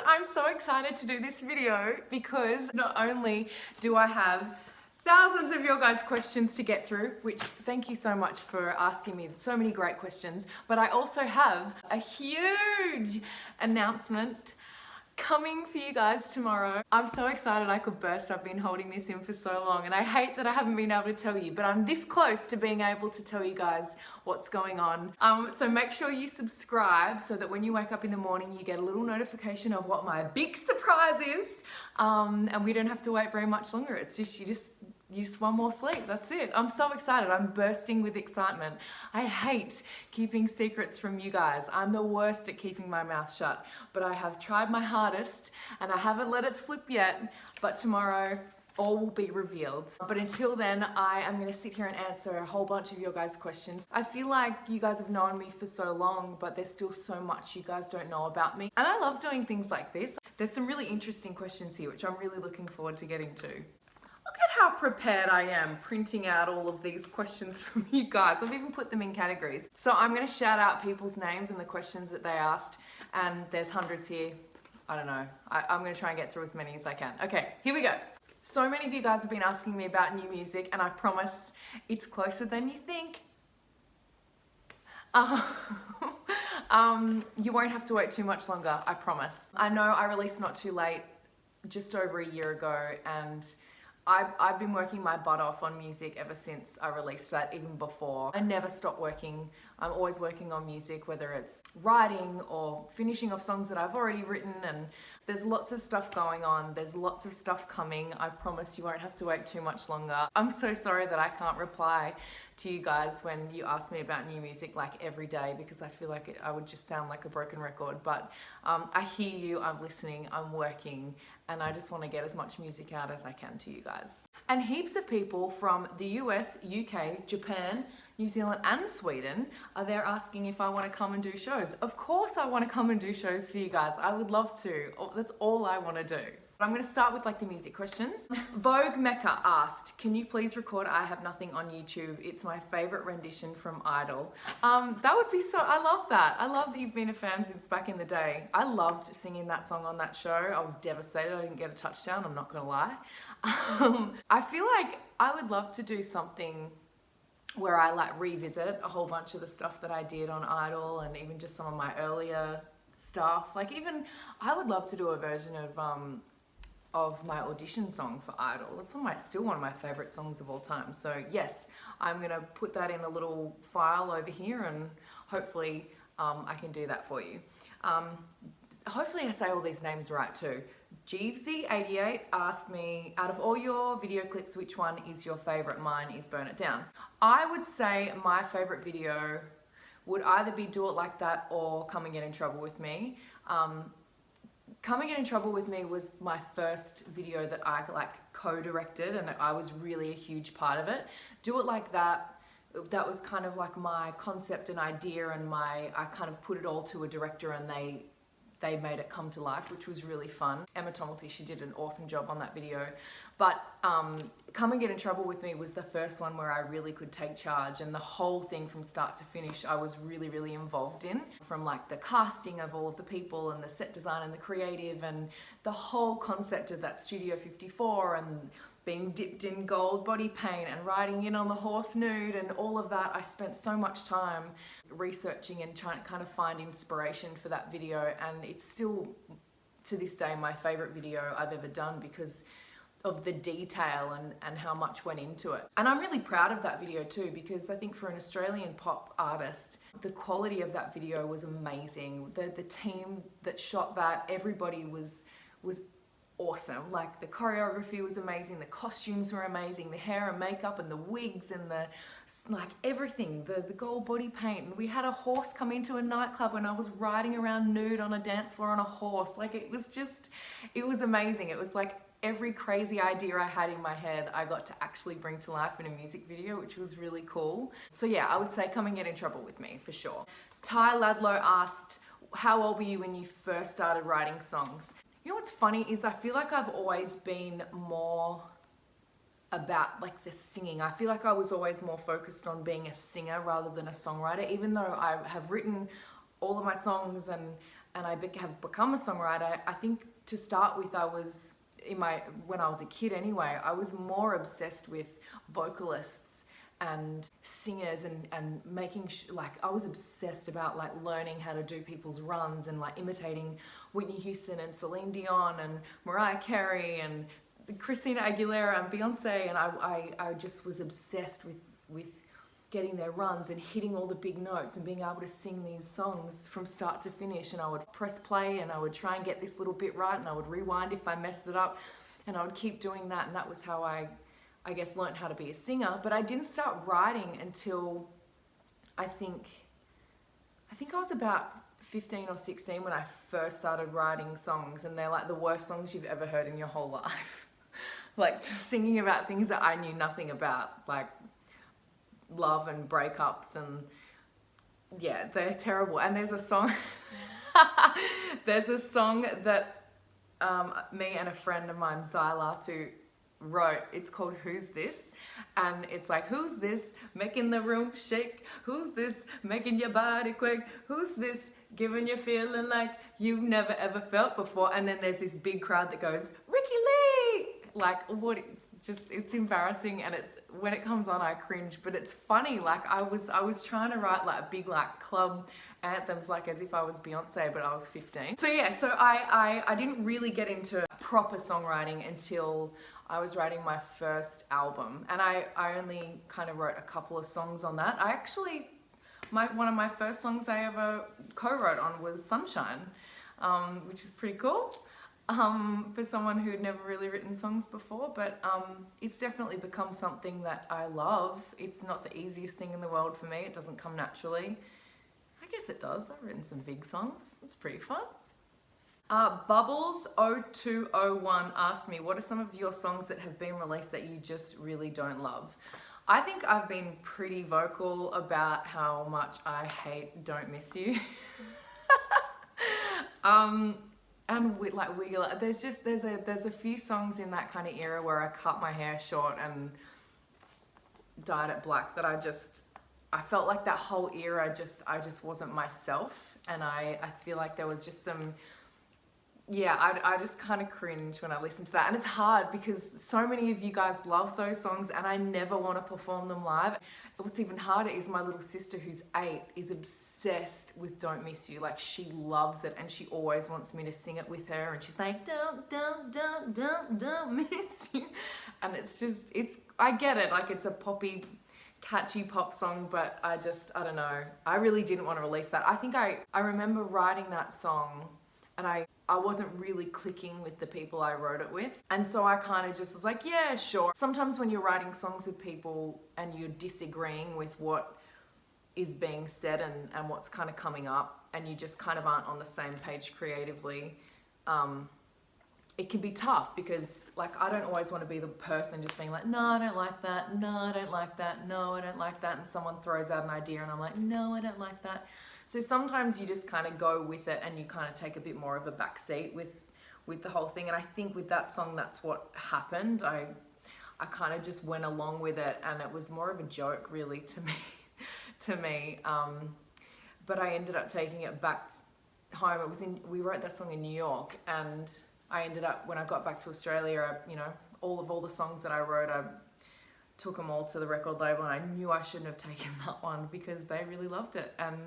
I'm so excited to do this video because not only do I have thousands of your guys' questions to get through, which thank you so much for asking me so many great questions, but I also have a huge announcement coming for you guys tomorrow. I'm so excited I could burst. I've been holding this in for so long and I hate that I haven't been able to tell you, but I'm this close to being able to tell you guys what's going on. So make sure you subscribe so that when you wake up in the morning you get a little notification of what my big surprise is, and we don't have to wait very much longer. It's just you just one more sleep, that's it. I'm so excited, I'm bursting with excitement. I hate keeping secrets from you guys. I'm the worst at keeping my mouth shut, but I have tried my hardest and I haven't let it slip yet, but tomorrow all will be revealed. But until then, I am gonna sit here and answer a whole bunch of your guys' questions. I feel like you guys have known me for so long, but there's still so much you guys don't know about me. And I love doing things like this. There's some really interesting questions here, which I'm really looking forward to getting to. Look at how prepared I am printing out all of these questions from you guys. I've even put them in categories. So I'm gonna shout out people's names and the questions that they asked, and there's hundreds here. I don't know. I'm gonna try and get through as many as I can. Okay, here we go. So many of you guys have been asking me about new music, and I promise it's closer than you think. You won't have to wait too much longer, I promise. I know I released Not Too Late just over a year ago, and I've been working my butt off on music ever since I released that, even before. I never stop working. I'm always working on music, whether it's writing or finishing off songs that I've already written, and there's lots of stuff going on. There's lots of stuff coming. I promise you won't have to wait too much longer. I'm so sorry that I can't reply to you guys when you ask me about new music like every day, because I feel like I would just sound like a broken record, but I hear you, I'm listening, I'm working, and I just want to get as much music out as I can to you guys. And heaps of people from the US, UK, Japan, New Zealand and Sweden are there asking if I want to come and do shows. Of course I want to come and do shows for you guys. I would love to. That's all I want to do. I'm going to start with like the music questions. Vogue Mecca asked, can you please record I Have Nothing on YouTube? It's my favorite rendition from Idol. That would be so, I love that. I love that you've been a fan since back in the day. I loved singing that song on that show. I was devastated I didn't get a touchdown, I'm not going to lie. I feel like I would love to do something where I like revisit a whole bunch of the stuff that I did on Idol, and even just some of my earlier stuff. Like even, I would love to do a version of my audition song for Idol. That's still one of my favorite songs of all time. So yes, I'm gonna put that in a little file over here, and hopefully I can do that for you. Hopefully I say all these names right too. Jeevesy88 asked me, out of all your video clips, which one is your favorite? Mine is Burn It Down. I would say my favorite video would either be Do It Like That or Come and Get in Trouble with Me. Come and Get in Trouble with Me was my first video that I like co-directed, and I was really a huge part of it. Do It Like That, that was kind of like my concept and idea, and I kind of put it all to a director, and they made it come to life, which was really fun. Emma Tomalty, she did an awesome job on that video. But Come and Get in Trouble with Me was the first one where I really could take charge, and the whole thing from start to finish I was really, really involved in. From like the casting of all of the people and the set design and the creative and the whole concept of that Studio 54 and being dipped in gold body paint and riding in on the horse nude and all of that. I spent so much time researching and trying to kind of find inspiration for that video, and it's still to this day my favorite video I've ever done because of the detail and how much went into it. And I'm really proud of that video too, because I think for an Australian pop artist, the quality of that video was amazing. The team that shot that, everybody was awesome. Like the choreography was amazing, the costumes were amazing, the hair and makeup and the wigs and the like everything, the gold body paint. And we had a horse come into a nightclub and I was riding around nude on a dance floor on a horse. Like it was amazing. It was like every crazy idea I had in my head I got to actually bring to life in a music video, which was really cool. So yeah, I would say Come and Get in Trouble with Me for sure. Ty Ladlow asked, how old were you when you first started writing songs? You know what's funny is I feel like I've always been more about like the singing. I feel like I was always more focused on being a singer rather than a songwriter, even though I have written all of my songs and and have become a songwriter, I think to start with, when I was a kid anyway, I was more obsessed with vocalists and singers and making like I was obsessed about like learning how to do people's runs and like imitating Whitney Houston and Celine Dion and Mariah Carey and Christina Aguilera and Beyonce, and I just was obsessed with getting their runs and hitting all the big notes and being able to sing these songs from start to finish. And I would press play and I would try and get this little bit right, and I would rewind if I messed it up, and I would keep doing that. And that was how I guess learned how to be a singer. But I didn't start writing until I think I was about 15 or 16 when I first started writing songs, and they're like the worst songs you've ever heard in your whole life. Like singing about things that I knew nothing about, like love and breakups, and yeah, they're terrible. And there's a song that me and a friend of mine, Zylatu, wrote. It's called Who's This? And it's like, who's this making the room shake? Who's this making your body quake? Who's this giving you feeling like you've never ever felt before? And then there's this big crowd that goes, Ricki-Lee! Like, what? Just, it's embarrassing, and it's, when it comes on I cringe, but it's funny. Like I was trying to write like big like club anthems, like as if I was Beyonce, but I was 15. So yeah, so I didn't really get into proper songwriting until I was writing my first album, and I only kind of wrote a couple of songs on that. I actually, one of my first songs I ever co-wrote on was Sunshine, which is pretty cool. For someone who'd never really written songs before, but it's definitely become something that I love. It's not the easiest thing in the world for me. It doesn't come naturally. I guess it does. I've written some big songs. It's pretty fun. Bubbles0201 asked me, what are some of your songs that have been released that you just really don't love? I think I've been pretty vocal about how much I hate Don't Miss You. And with like Wiggle, there's a few songs in that kind of era where I cut my hair short and dyed it black that I felt like that whole era I just wasn't myself, and I feel like there was just some, yeah, I just kind of cringe when I listen to that. And it's hard because so many of you guys love those songs and I never want to perform them live. What's even harder is my little sister, who's 8, is obsessed with Don't Miss You. Like, she loves it and she always wants me to sing it with her, and she's like, don't miss you. And I get it, like it's a poppy, catchy pop song, but I don't know. I really didn't want to release that. I think I remember writing that song and I wasn't really clicking with the people I wrote it with. And so I kind of just was like, yeah, sure. Sometimes when you're writing songs with people and you're disagreeing with what is being said and what's kind of coming up, and you just kind of aren't on the same page creatively, it can be tough because like I don't always want to be the person just being like, no, I don't like that, no, I don't like that, no, I don't like that, and someone throws out an idea and I'm like, no, I don't like that. So sometimes you just kind of go with it and you kind of take a bit more of a backseat with the whole thing. And I think with that song, that's what happened. I kind of just went along with it, and it was more of a joke really to me. But I ended up taking it back home. We wrote that song in New York, and I ended up, when I got back to Australia, all the songs that I wrote, I took them all to the record label, and I knew I shouldn't have taken that one because they really loved it. And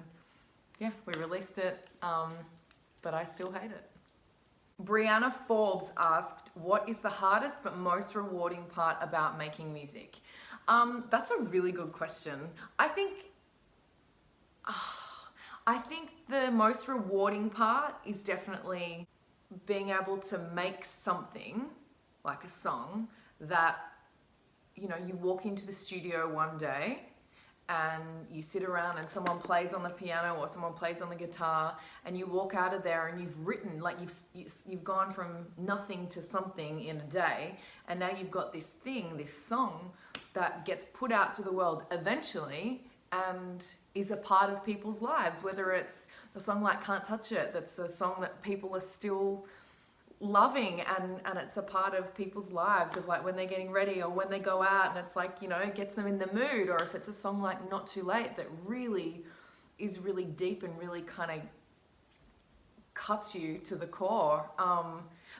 yeah, we released it, but I still hate it. Brianna Forbes asked, what is the hardest but most rewarding part about making music? That's a really good question. I think the most rewarding part is definitely being able to make something, like a song, that, you walk into the studio one day and you sit around and someone plays on the piano or someone plays on the guitar, and you walk out of there and you've written, like you've gone from nothing to something in a day, and now you've got this song that gets put out to the world eventually and is a part of people's lives, whether it's a song like Can't Touch It, that's a song that people are still loving, and it's a part of people's lives of like when they're getting ready or when they go out, and it's like, it gets them in the mood. Or if it's a song like Not Too Late that really is really deep and really kind of cuts you to the core.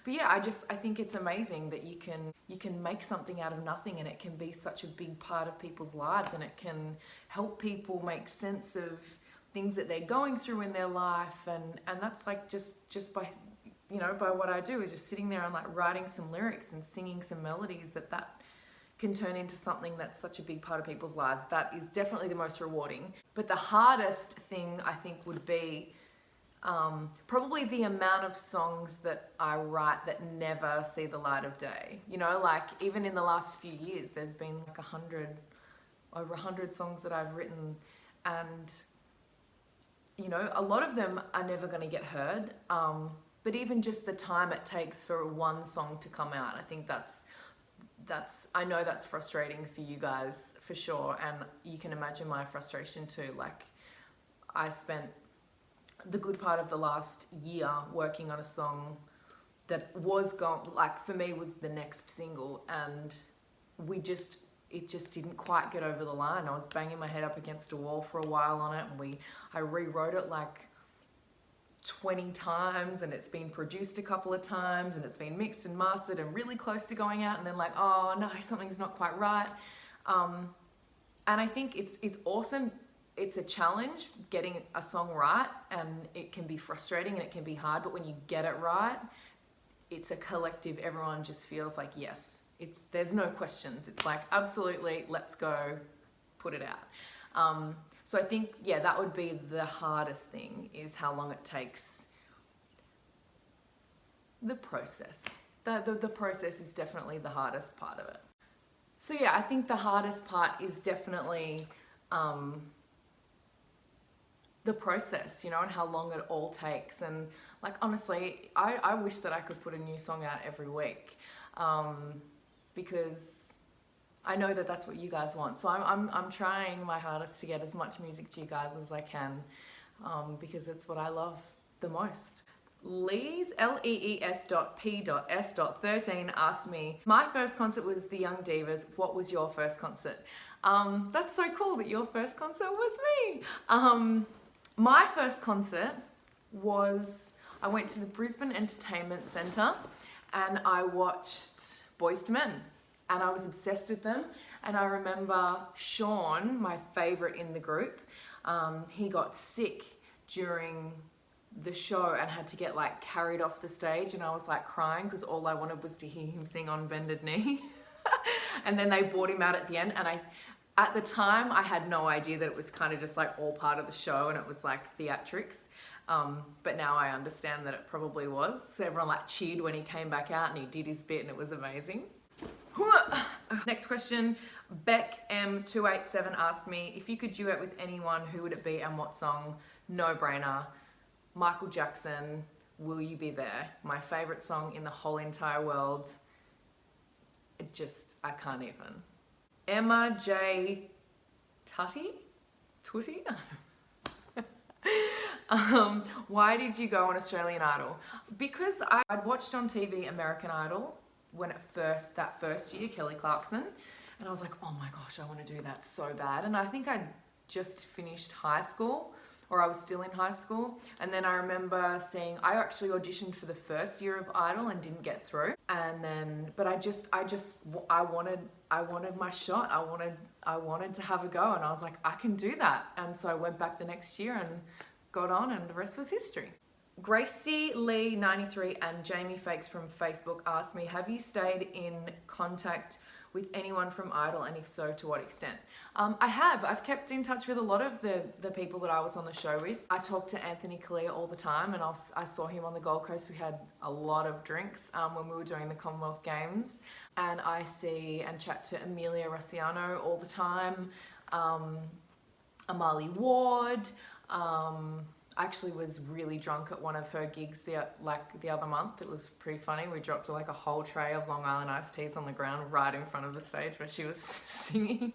But yeah, I think it's amazing that you can make something out of nothing, and it can be such a big part of people's lives, and it can help people make sense of things that they're going through in their life, and that's like just by, you know, by what I do is just sitting there and like writing some lyrics and singing some melodies that can turn into something that's such a big part of people's lives. That is definitely the most rewarding. But the hardest thing I think would be probably the amount of songs that I write that never see the light of day. You know, like even in the last few years, there's been like over 100 songs that I've written, and you know, a lot of them are never going to get heard. But even just the time it takes for one song to come out, I think that's I know that's frustrating for you guys for sure, and you can imagine my frustration too. Like, I spent the good part of the last year working on a song that was like, for me, was the next single, and it just didn't quite get over the line. I was banging my head up against a wall for a while on it, and I rewrote it like 20 times, and it's been produced a couple of times, and it's been mixed and mastered and really close to going out, and then like, oh no, something's not quite right. And I think it's awesome. It's a challenge getting a song right, and it can be frustrating and it can be hard, but when you get it right, it's a collective. Everyone just feels like, yes, there's no questions. It's like, absolutely, let's go, put it out. So I think, yeah, that would be the hardest thing, is how long it takes. The process. The process is definitely the hardest part of it. So yeah, I think the hardest part is definitely the process, you know, and how long it all takes. And like, honestly, I wish that I could put a new song out every week, because I know that that's what you guys want. So I'm trying my hardest to get as much music to you guys as I can, because it's what I love the most. Lees, Lees.P.S.13 asked me, my first concert was the Young Divas. What was your first concert? That's so cool that your first concert was me. My first concert was, I went to the Brisbane Entertainment Centre and I watched Boys to Men, and I was obsessed with them. And I remember Sean, my favourite in the group, he got sick during the show and had to get like carried off the stage, and I was like crying because all I wanted was to hear him sing On Bended Knee. And then they brought him out at the end, and at the time I had no idea that it was kind of just like all part of the show and it was like theatrics. But now I understand that it probably was. So everyone like cheered when he came back out and he did his bit, and it was amazing. Next question, Beck M287 asked me, if you could duet with anyone, who would it be and what song? No brainer, Michael Jackson, Will You Be There? My favorite song in the whole entire world. I can't even. Emma J. Tutty? Why did you go on Australian Idol? Because I'd watched on TV American Idol when that first year, Kelly Clarkson, and I was like, oh my gosh, I want to do that so bad. And I think I'd just finished high school, or I was still in high school. And then I remember I actually auditioned for the first year of Idol and didn't get through. And then, but I wanted my shot. I wanted to have a go, and I was like, I can do that. And so I went back the next year and got on, and the rest was history. Gracie Lee 93 and Jamie Fakes from Facebook asked me, have you stayed in contact with anyone from Idol, and if so, to what extent? I have. I've kept in touch with a lot of the people that I was on the show with. I talk to Anthony Kalia all the time, and I saw him on the Gold Coast. We had a lot of drinks when we were doing the Commonwealth Games. And I see and chat to Amelia Rossiano all the time, Amali Ward. I actually was really drunk at one of her gigs the other month. It was pretty funny. We dropped like a whole tray of Long Island iced teas on the ground right in front of the stage where she was singing.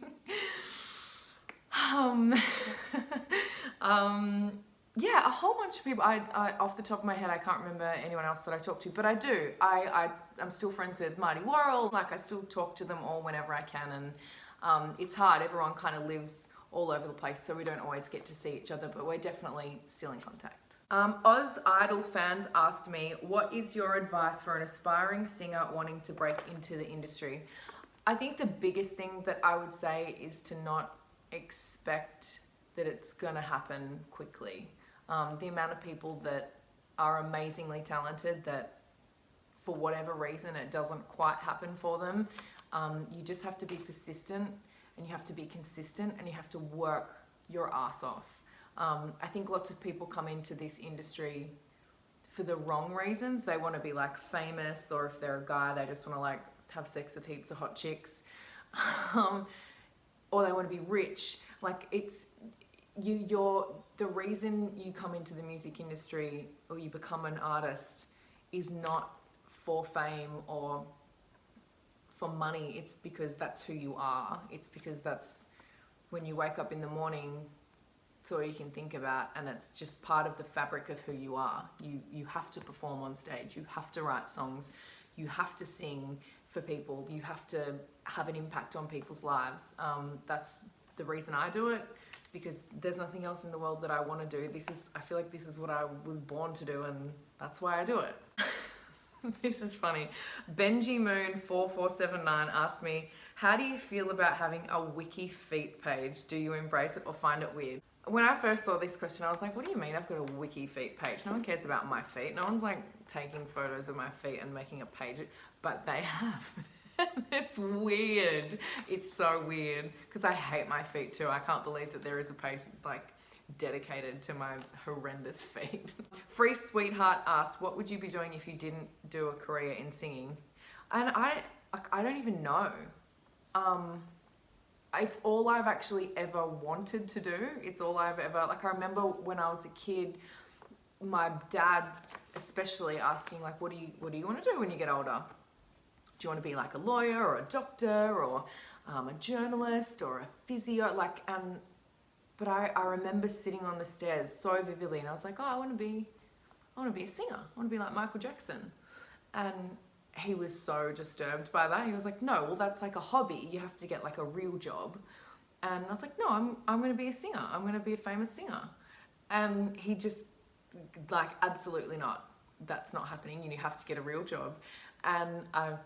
Yeah, a whole bunch of people. I off the top of my head, I can't remember anyone else that I talked to, but I do. I'm still friends with Marty Worrell. Like, I still talk to them all whenever I can, and it's hard. Everyone kind of lives all over the place, so we don't always get to see each other, but we're definitely still in contact. Oz Idol fans asked me, what is your advice for an aspiring singer wanting to break into the industry? I think the biggest thing that I would say is to not expect that it's gonna happen quickly. The amount of people that are amazingly talented that for whatever reason it doesn't quite happen for them, you just have to be persistent and you have to be consistent and you have to work your ass off. I think lots of people come into this industry for the wrong reasons. They want to be like famous, or if they're a guy, they just want to like have sex with heaps of hot chicks, or they want to be rich. Like the reason you come into the music industry or you become an artist is not for fame or for money. It's because that's who you are. It's because that's when you wake up in the morning, it's all you can think about, and it's just part of the fabric of who you are. You have to perform on stage, you have to write songs, you have to sing for people, you have to have an impact on people's lives. That's the reason I do it, because there's nothing else in the world that I want to do. I feel like this is what I was born to do, and that's why I do it. This is funny. Benji Moon 4479 asked me, how do you feel about having a wiki feet page? Do you embrace it or find it weird? When I first saw this question, I was like, what do you mean I've got a wiki feet page? No one cares about my feet. No one's like taking photos of my feet and making a page, but they have. It's weird. It's so weird because I hate my feet too. I can't believe that there is a page that's like dedicated to my horrendous feet. Free Sweetheart asked, what would you be doing if you didn't do a career in singing? And I don't even know. It's all I've actually ever wanted to do. It's all I've ever, like, I remember when I was a kid, my dad especially asking, like, what do you want to do when you get older? Do you want to be like a lawyer or a doctor or a journalist or a physio? But I remember sitting on the stairs so vividly, and I was like, oh, I want to be a singer. I want to be like Michael Jackson. And he was so disturbed by that. He was like, no, well, that's like a hobby. You have to get like a real job. And I was like, no, I'm going to be a singer. I'm going to be a famous singer. And he just like, absolutely not. That's not happening. You have to get a real job. And I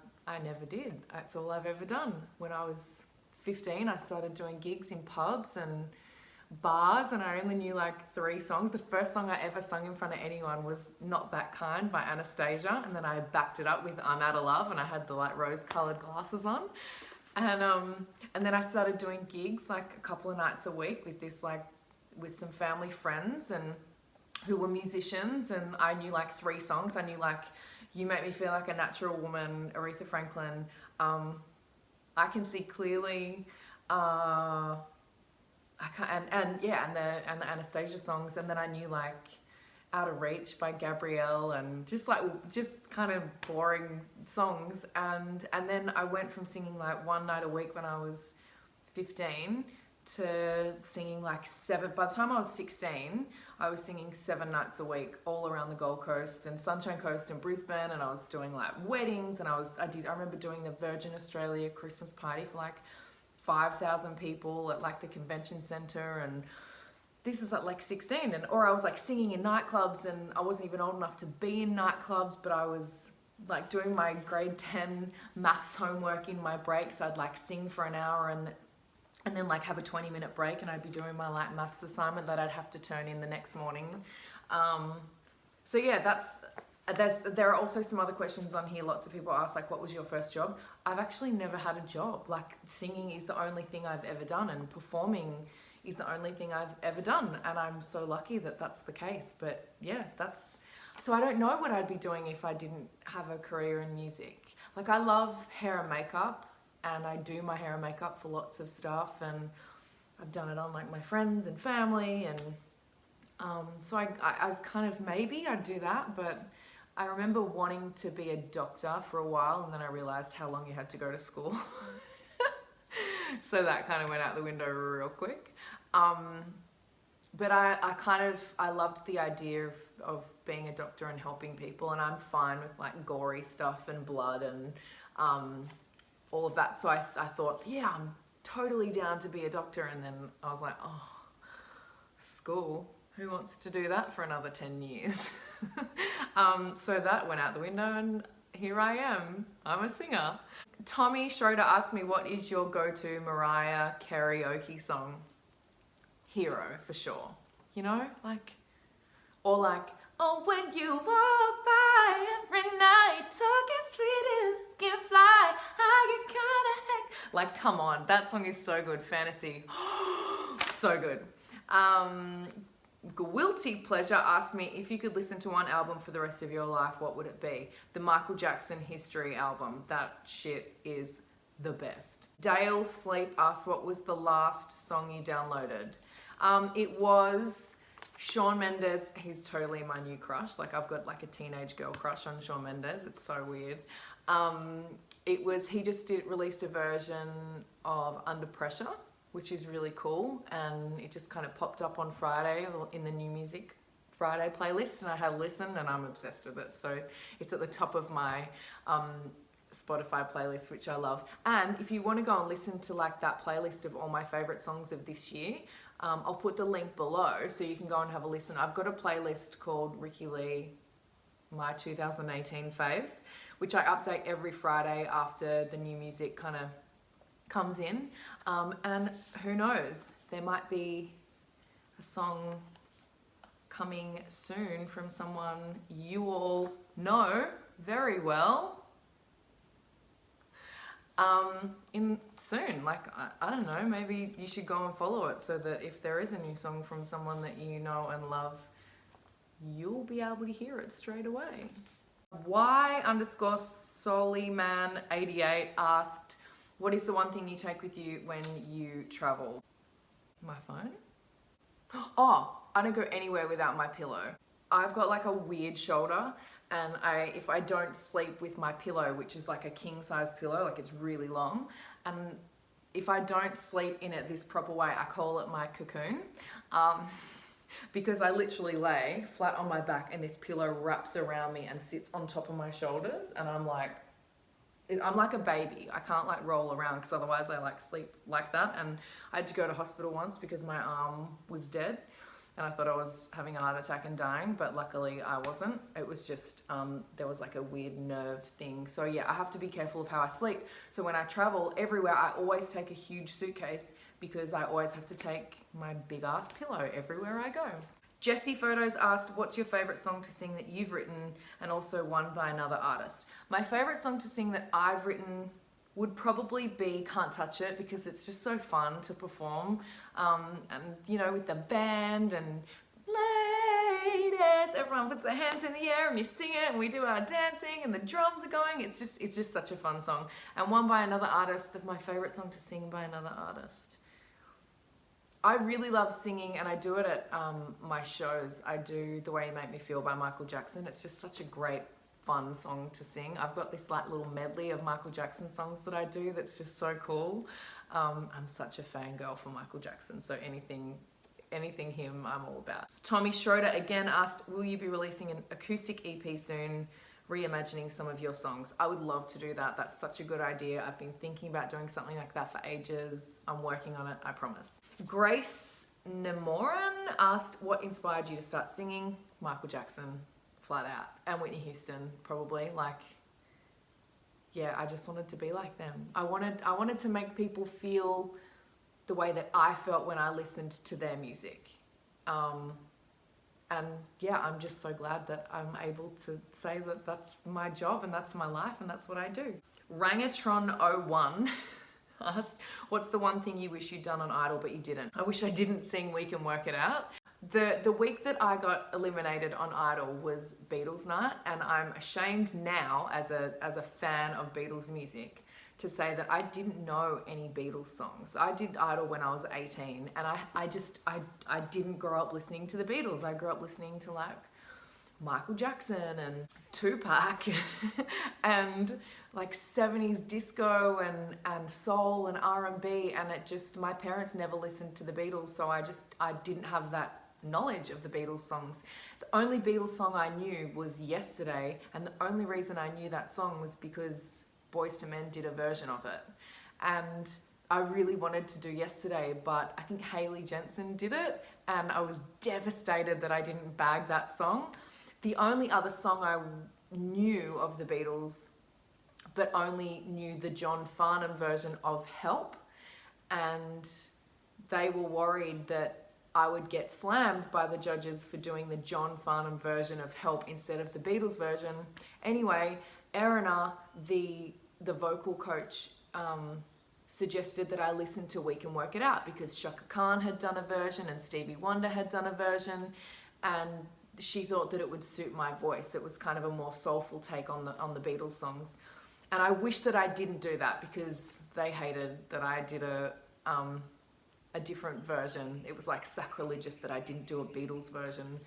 never did. That's all I've ever done. When I was 15, I started doing gigs in pubs and bars, and I only knew like 3 songs. The first song I ever sung in front of anyone was Not That Kind by Anastasia, and then I backed it up with I'm Out of Love, and I had the like rose-colored glasses on. And then I started doing gigs like a couple of nights a week with some family friends and who were musicians, and I knew like 3 songs. I knew like You Make Me Feel Like a Natural Woman, Aretha Franklin, I Can See Clearly, and the Anastasia songs. And then I knew like Out of Reach by Gabrielle, and just kind of boring songs. And then I went from singing like 1 night a week when I was 15 to singing like 7. By the time I was 16, I was singing 7 nights a week all around the Gold Coast and Sunshine Coast and Brisbane, and I was doing like weddings, and I remember doing the Virgin Australia Christmas party for like 5,000 people at like the convention centre. And this is at like 16, or I was like singing in nightclubs, and I wasn't even old enough to be in nightclubs, but I was like doing my grade 10 maths homework in my breaks. I'd like sing for an hour and then like have a 20-minute break, and I'd be doing my like maths assignment that I'd have to turn in the next morning. So yeah, there are also some other questions on here. Lots of people ask like, what was your first job? I've actually never had a job. Like, singing is the only thing I've ever done, and performing is the only thing I've ever done. And I'm so lucky that that's the case. But yeah, so I don't know what I'd be doing if I didn't have a career in music. Like, I love hair and makeup, and I do my hair and makeup for lots of stuff, and I've done it on like my friends and family, and so I kind of, maybe I'd do that. But I remember wanting to be a doctor for a while, and then I realized how long you had to go to school. So that kind of went out the window real quick. But I loved the idea of being a doctor and helping people, and I'm fine with like gory stuff and blood and all of that. So I thought, yeah, I'm totally down to be a doctor. And then I was like, oh, school, Who wants to do that for another 10 years? So that went out the window and here I am. I'm a singer. Tommy Schroeder asked me, what is your go-to Mariah karaoke song? Hero, for sure. You know, like, or like, oh, when you walk by every night, talking sweet as can fly, I get kinda heck. Like, come on, that song is so good. Fantasy, so good. Guilty Pleasure asked me, if you could listen to one album for the rest of your life, what would it be? The Michael Jackson History album. That shit is the best. Dale Sleep asked, what was the last song you downloaded? It was Shawn Mendes. He's totally my new crush. Like, I've got like a teenage girl crush on Shawn Mendes. It's so weird. He just released a version of Under Pressure, which is really cool, and it just kind of popped up on Friday in the New Music Friday playlist, and I had a listen and I'm obsessed with it. So it's at the top of my Spotify playlist, which I love. And if you want to go and listen to like that playlist of all my favorite songs of this year, I'll put the link below so you can go and have a listen. I've got a playlist called Ricki-Lee, my 2018 faves, which I update every Friday after the new music kind of comes in, and who knows, there might be a song coming soon from someone you all know very well soon. Like, I don't know, maybe you should go and follow it so that if there is a new song from someone that you know and love, you'll be able to hear it straight away. Y_Soliman88 asked, what is the one thing you take with you when you travel? My phone? Oh, I don't go anywhere without my pillow. I've got like a weird shoulder, and if I don't sleep with my pillow, which is like a king size pillow, like it's really long, and if I don't sleep in it this proper way, I call it my cocoon. Because I literally lay flat on my back and this pillow wraps around me and sits on top of my shoulders, and I'm like a baby. I can't like roll around because otherwise I like sleep like that. And I had to go to hospital once because my arm was dead and I thought I was having a heart attack and dying, but luckily I wasn't. It was just, there was like a weird nerve thing. So yeah, I have to be careful of how I sleep. So when I travel everywhere, I always take a huge suitcase because I always have to take my big ass pillow everywhere I go. Jessie Photos asked, what's your favorite song to sing that you've written and also one by another artist? My favorite song to sing that I've written would probably be Can't Touch It, because it's just so fun to perform. And you know, with the band and ladies, everyone puts their hands in the air and you sing it and we do our dancing and the drums are going. It's just such a fun song. And one by another artist, my favorite song to sing by another artist. I really love singing, and I do it at my shows. I do The Way You Make Me Feel by Michael Jackson. It's just such a great, fun song to sing. I've got this like little medley of Michael Jackson songs that I do that's just so cool. I'm such a fangirl for Michael Jackson, so anything him, I'm all about. Tommy Schroeder again asked, will you be releasing an acoustic EP soon, reimagining some of your songs? I would love to do that. That's such a good idea. I've been thinking about doing something like that for ages. I'm working on it, I promise. Grace Nemoran asked, what inspired you to start singing? Michael Jackson, flat out. And Whitney Houston, probably. Like, yeah, I just wanted to be like them. I wanted to make people feel the way that I felt when I listened to their music. And yeah, I'm just so glad that I'm able to say that that's my job and that's my life and that's what I do. Rangatron01 asked, what's the one thing you wish you'd done on Idol but you didn't? I wish I didn't sing We Can Work It Out. The week that I got eliminated on Idol was Beatles night, and I'm ashamed now as a fan of Beatles music to say that I didn't know any Beatles songs. I did Idol when I was 18, and I didn't grow up listening to the Beatles. I grew up listening to like Michael Jackson and Tupac and like 70s disco and soul and R&B, and it just, my parents never listened to the Beatles, so I didn't have that knowledge of the Beatles songs. The only Beatles song I knew was Yesterday, and the only reason I knew that song was because Boyz II Men did a version of it. And I really wanted to do yesterday, but I think Haley Jensen did it, and I was devastated that I didn't bag that song. The only other song I knew of the Beatles, but only knew the John Farnham version of Help, and they were worried that I would get slammed by the judges for doing the John Farnham version of Help instead of the Beatles version. Anyway, Erina, the vocal coach, suggested that I listen to We Can Work It Out because Shaka Khan had done a version and Stevie Wonder had done a version, and she thought that it would suit my voice. It was kind of a more soulful take on the Beatles songs. And I wish that I didn't do that because they hated that I did a different version. It was like sacrilegious that I didn't do a Beatles version,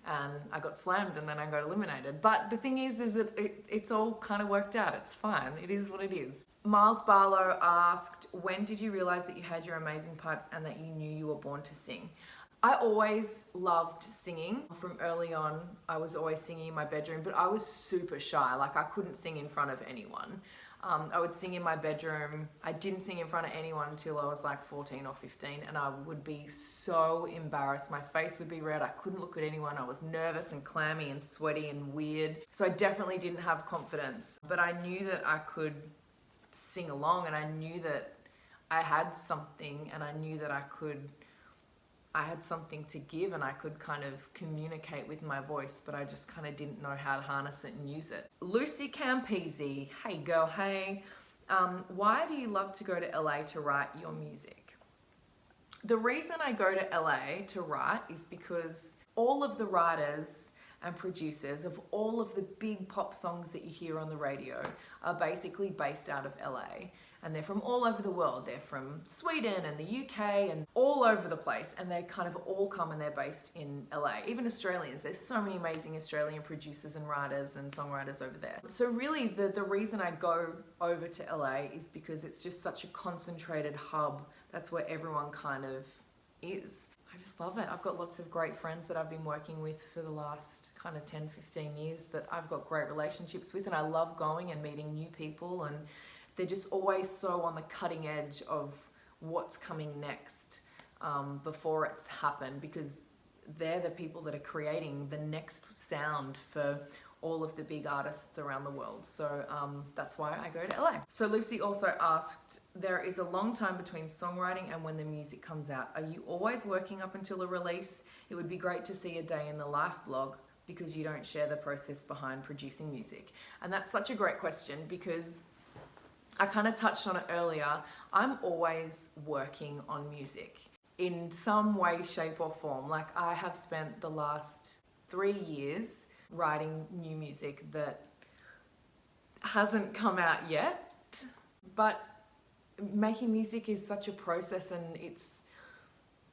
and I got slammed and then I got eliminated. But the thing is that it's all kind of worked out. It's fine. It is what it is. Miles Barlow asked, when did you realize that you had your amazing pipes and that you knew you were born to sing? I always loved singing. From early on, I was always singing in my bedroom, but I was super shy. Like, I couldn't sing in front of anyone. I would sing in my bedroom. I didn't sing in front of anyone until I was like 14 or 15, and I would be so embarrassed. My face would be red. I couldn't look at anyone. I was nervous and clammy and sweaty and weird. So I definitely didn't have confidence, but I knew that I could sing along, and I knew that I had something, and I knew that I had something to give, and I could kind of communicate with my voice, but I just kind of didn't know how to harness it and use it. Lucy Campese, hey girl, hey. Why do you love to go to LA to write your music? The reason I go to LA to write is because all of the writers and producers of all of the big pop songs that you hear on the radio are basically based out of LA. And they're from all over the world. They're from Sweden and the UK and all over the place. And they kind of all come and they're based in LA. Even Australians. There's so many amazing Australian producers and writers and songwriters over there. So really the reason I go over to LA is because it's just such a concentrated hub. That's where everyone kind of is. I just love it. I've got lots of great friends that I've been working with for the last kind of 10, 15 years that I've got great relationships with, and I love going and meeting new people, and they're just always so on the cutting edge of what's coming next before it's happened, because they're the people that are creating the next sound for all of the big artists around the world. So that's why I go to LA. So Lucy also asked, there is a long time between songwriting and when the music comes out. Are you always working up until a release? It would be great to see a day in the life blog because you don't share the process behind producing music. And that's such a great question because I kind of touched on it earlier. I'm always working on music in some way, shape or form. Like, I have spent the last 3 years writing new music that hasn't come out yet, but making music is such a process, and it's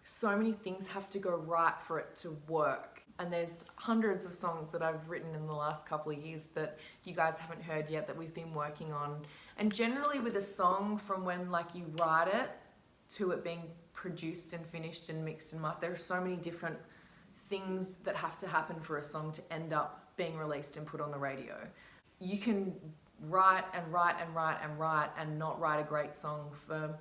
so many things have to go right for it to work. And there's hundreds of songs that I've written in the last couple of years that you guys haven't heard yet that we've been working on. And generally with a song, from when like you write it to it being produced and finished and mixed and mastered, there are so many different things that have to happen for a song to end up being released and put on the radio. You can write and write and write and write and not write a great song for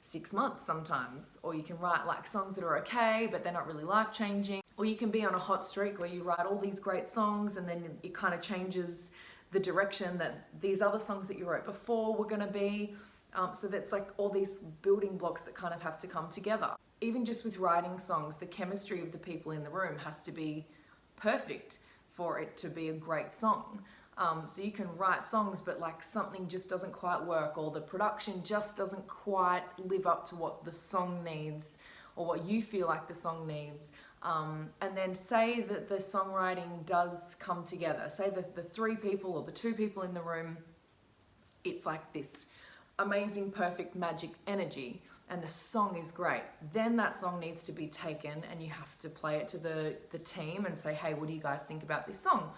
6 months sometimes, or you can write like songs that are okay but they're not really life-changing, or you can be on a hot streak where you write all these great songs and then it kind of changes the direction that these other songs that you wrote before were going to be. So that's like all these building blocks that kind of have to come together. Even just with writing songs, the chemistry of the people in the room has to be perfect for it to be a great song. So you can write songs, but like something just doesn't quite work, or the production just doesn't quite live up to what the song needs or what you feel like the song needs. And then say that the songwriting does come together. Say that the 3 people or the 2 people in the room, it's like this amazing, perfect, magic energy, and the song is great. Then that song needs to be taken and you have to play it to the team and say, hey, what do you guys think about this song?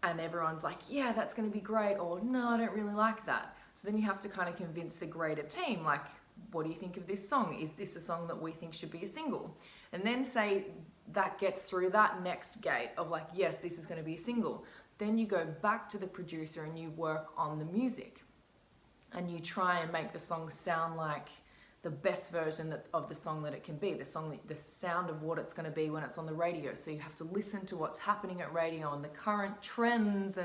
And everyone's like, yeah, that's going to be great, or no, I don't really like that. So then you have to kind of convince the greater team, like, what do you think of this song? Is this a song that we think should be a single? And then say that gets through that next gate of like, yes, this is going to be a single. Then you go back to the producer and you work on the music. and you try and make the song sound like the best version of the song that it can be, the sound of what it's going to be when it's on the radio. So you have to listen to what's happening at radio and the current trends,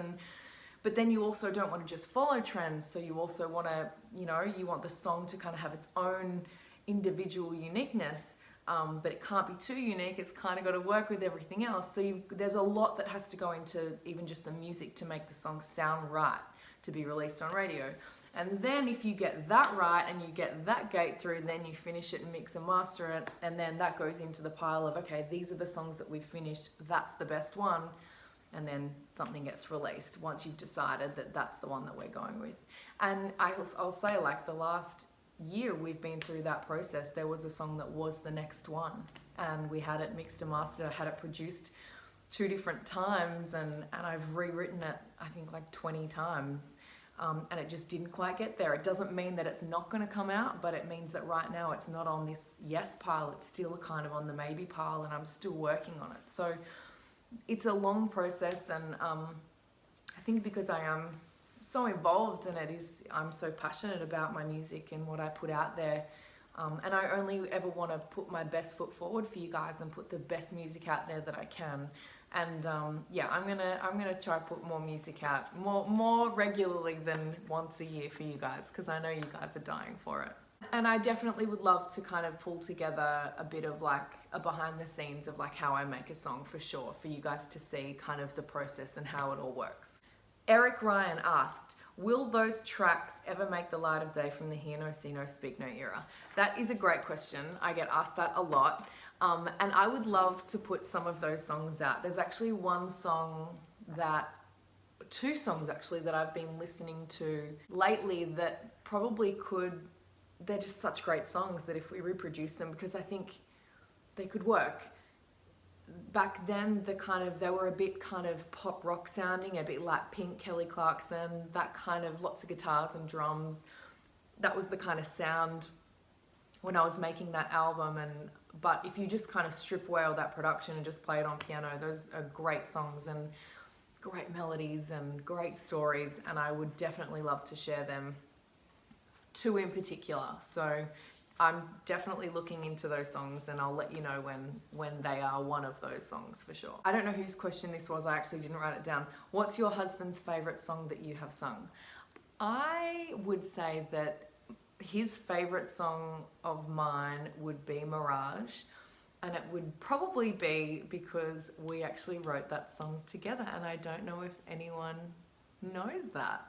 but then you also don't want to just follow trends. So you also want to, you want the song to kind of have its own individual uniqueness, but it can't be too unique. It's kind of got to work with everything else. So there's a lot that has to go into even just the music to make the song sound right to be released on radio. And then if you get that right and you get that gate through, then you finish it and mix and master it. And then that goes into the pile of, okay, these are the songs that we've finished. That's the best one. And then something gets released once you've decided that that's the one that we're going with. And I'll say, like, the last year we've been through that process. There was a song that was the next one, and we had it mixed and mastered. I had it produced 2 different times, and I've rewritten it, I think, like 20 times. And it just didn't quite get there. It doesn't mean that it's not going to come out, but it means that right now it's not on this yes pile. It's still kind of on the maybe pile, and I'm still working on it. So it's a long process, and I think because I am so involved in it, I'm so passionate about my music and what I put out there. And I only ever want to put my best foot forward for you guys and put the best music out there that I can. And yeah, I'm gonna try to put more music out more regularly than once a year for you guys, because I know you guys are dying for it. And I definitely would love to kind of pull together a bit of like a behind the scenes of like how I make a song, for sure, for you guys to see kind of the process and how it all works. Eric Ryan asked, will those tracks ever make the light of day from the Hear No, See No, Speak No era? That is a great question. I get asked that a lot. And I would love to put some of those songs out. There's actually two songs actually that I've been listening to lately that probably they're just such great songs that if we reproduce them, because I think they could work. Back then, they were a bit kind of pop rock sounding, a bit like Pink, Kelly Clarkson, that kind of lots of guitars and drums. That was the kind of sound when I was making that album. But if you just kind of strip away all that production and just play it on piano, those are great songs and great melodies and great stories, and I would definitely love to share them, 2 in particular. So I'm definitely looking into those songs, and I'll let you know when they are one of those songs for sure. I don't know whose question this was. I actually didn't write it down. What's your husband's favorite song that you have sung? I would say that his favorite song of mine would be Mirage, and it would probably be because we actually wrote that song together, and I don't know if anyone knows that.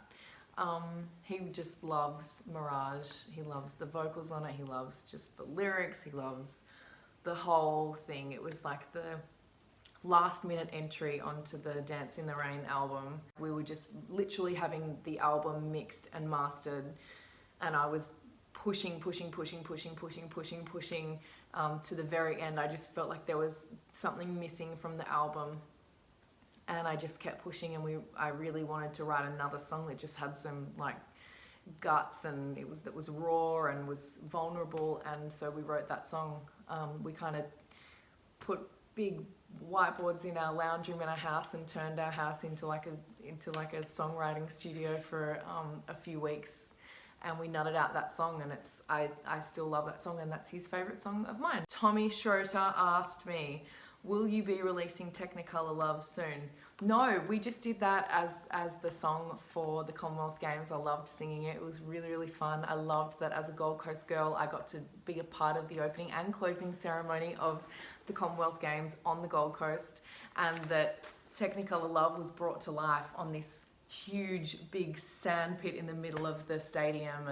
He just loves Mirage. He loves the vocals on it. He loves just the lyrics. He loves the whole thing. It was like the last minute entry onto the Dance in the Rain album. We were just literally having the album mixed and mastered, and I was pushing to the very end. I just felt like there was something missing from the album, and I just kept pushing, and I really wanted to write another song that just had some like guts, and that was raw and was vulnerable, and so we wrote that song. We kind of put big whiteboards in our lounge room in our house and turned our house into like a songwriting studio for a few weeks. And we nutted out that song, and I still love that song, and that's his favorite song of mine. Tommy Schroeter asked me, will you be releasing Technicolor Love soon? No, we just did that as the song for the Commonwealth Games. I loved singing it. It was really, really fun. I loved that as a Gold Coast girl, I got to be a part of the opening and closing ceremony of the Commonwealth Games on the Gold Coast, and that Technicolor Love was brought to life on this huge big sand pit in the middle of the stadium,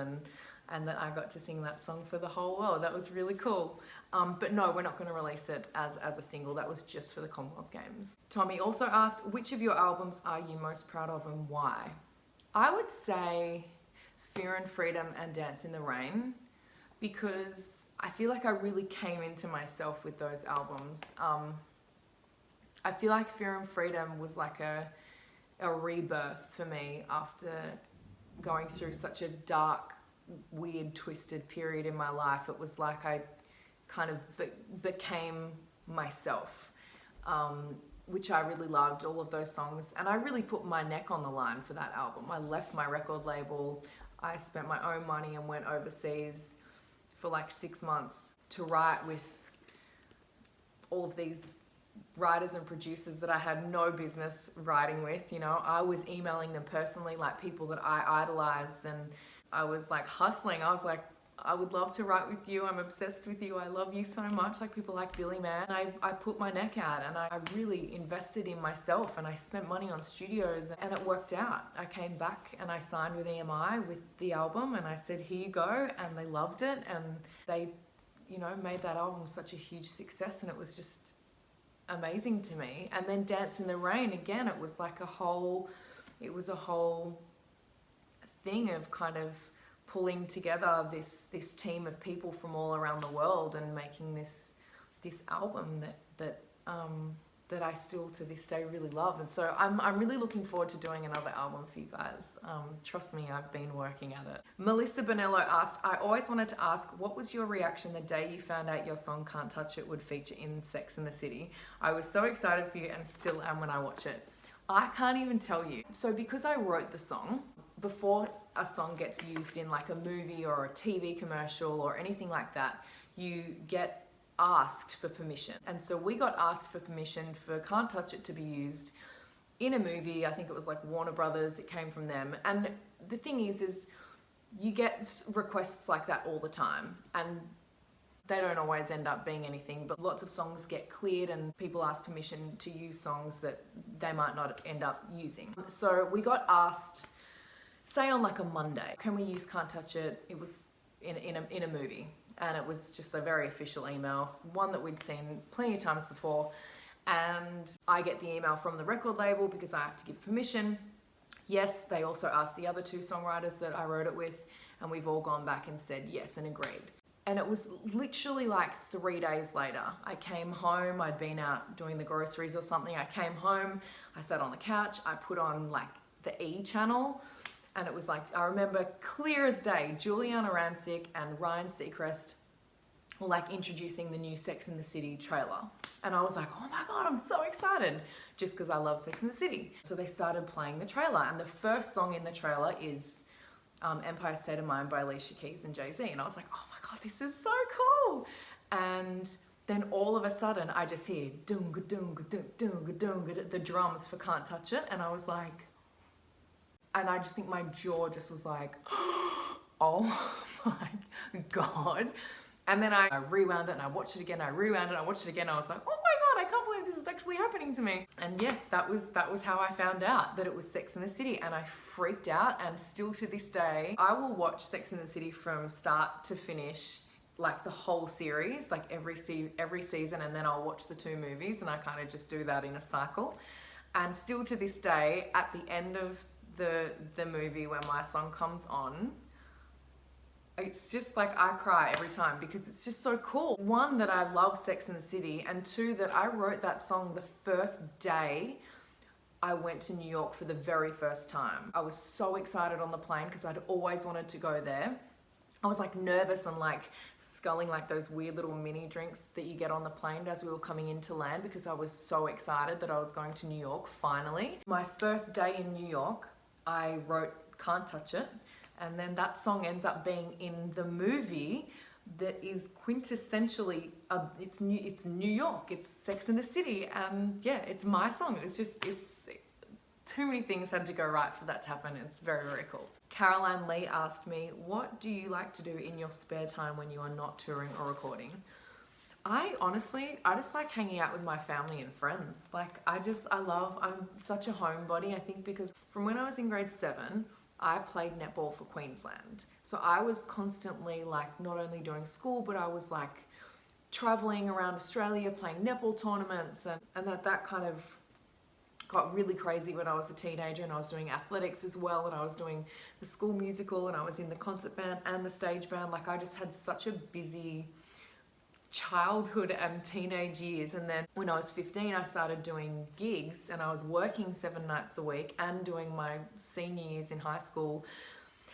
and that I got to sing that song for the whole world. That was really cool. But no, we're not going to release it as a single. That was just for the Commonwealth Games. Tommy also asked, which of your albums are you most proud of and why? I would say Fear and Freedom and Dance in the Rain, because I feel like I really came into myself with those albums. I feel like Fear and Freedom was like a rebirth for me after going through such a dark, weird, twisted period in my life. It was like I kind of became myself, which I really loved, all of those songs. And I really put my neck on the line for that album. I left my record label. I spent my own money and went overseas for like 6 months to write with all of these writers and producers that I had no business writing with. You know, I was emailing them personally, like people that I idolize, and I was like hustling. I was like, I would love to write with you. I'm obsessed with you. I love you so much. Like people like Billy Man. I put my neck out and I really invested in myself, and I spent money on studios, and it worked out. I came back and I signed with EMI with the album, and I said, here you go. And they loved it, and they, you know, made that album such a huge success, and it was just amazing to me. And then Dance in the Rain, again, it was like a whole thing of kind of pulling together this team of people from all around the world and making this album that I still to this day really love. And so I'm really looking forward to doing another album for you guys. Trust me, I've been working at it. Melissa Bonello asked, I always wanted to ask, what was your reaction the day you found out your song Can't Touch It would feature in Sex and the City? I was so excited for you and still am when I watch it. I can't even tell you. So because I wrote the song, before a song gets used in like a movie or a TV commercial or anything like that, you get asked for permission. And so we got asked for permission for Can't Touch It to be used in a movie. I think it was like Warner Brothers, it came from them. And the thing is you get requests like that all the time, and they don't always end up being anything, but lots of songs get cleared and people ask permission to use songs that they might not end up using. So we got asked, say on like a Monday, can we use Can't Touch It? It was in a movie, and it was just a very official email, one that we'd seen plenty of times before. And I get the email from the record label because I have to give permission. Yes, they also asked the other two songwriters that I wrote it with, and we've all gone back and said yes and agreed. And it was literally like 3 days later. I came home, I'd been out doing the groceries or something. I came home, I sat on the couch, I put on like the E channel, and it was like, I remember clear as day, Juliana Rancic and Ryan Seacrest were like introducing the new Sex and the City trailer. And I was like, oh my God, I'm so excited, just because I love Sex and the City. So they started playing the trailer, and the first song in the trailer is Empire State of Mind by Alicia Keys and Jay-Z. And I was like, oh my God, this is so cool. And then all of a sudden I just hear doonga doonga doonga doonga, the drums for Can't Touch It. And I was like, and I just think my jaw just was like, oh my God. And then I rewound it and I watched it again, I rewound it, I watched it again. I was like, oh my God, I can't believe this is actually happening to me. And yeah, that was how I found out that it was Sex and the City, and I freaked out. And still to this day, I will watch Sex and the City from start to finish, like the whole series, like every season, and then I'll watch the 2 movies, and I kind of just do that in a cycle. And still to this day, at the end of the movie when my song comes on, it's just like I cry every time, because it's just so cool. 1, that I love Sex and the City, and 2, that I wrote that song the first day I went to New York for the very first time. I was so excited on the plane because I'd always wanted to go there. I was like nervous and like sculling like those weird little mini drinks that you get on the plane as we were coming into land, because I was so excited that I was going to New York finally. My first day in New York, I wrote Can't Touch It, and then that song ends up being in the movie that is quintessentially, it's New York, it's Sex and the City, and yeah, it's my song. It's too many things had to go right for that to happen. It's very, very cool. Caroline Lee asked me, what do you like to do in your spare time when you are not touring or recording? I just like hanging out with my family and friends. Like I'm such a homebody, I think, because from when I was in grade 7, I played netball for Queensland. So I was constantly like not only doing school, but I was like traveling around Australia playing netball tournaments, and that kind of got really crazy when I was a teenager, and I was doing athletics as well, and I was doing the school musical, and I was in the concert band and the stage band. Like I just had such a busy childhood and teenage years. And then when I was 15, I started doing gigs, and I was working 7 nights a week and doing my senior years in high school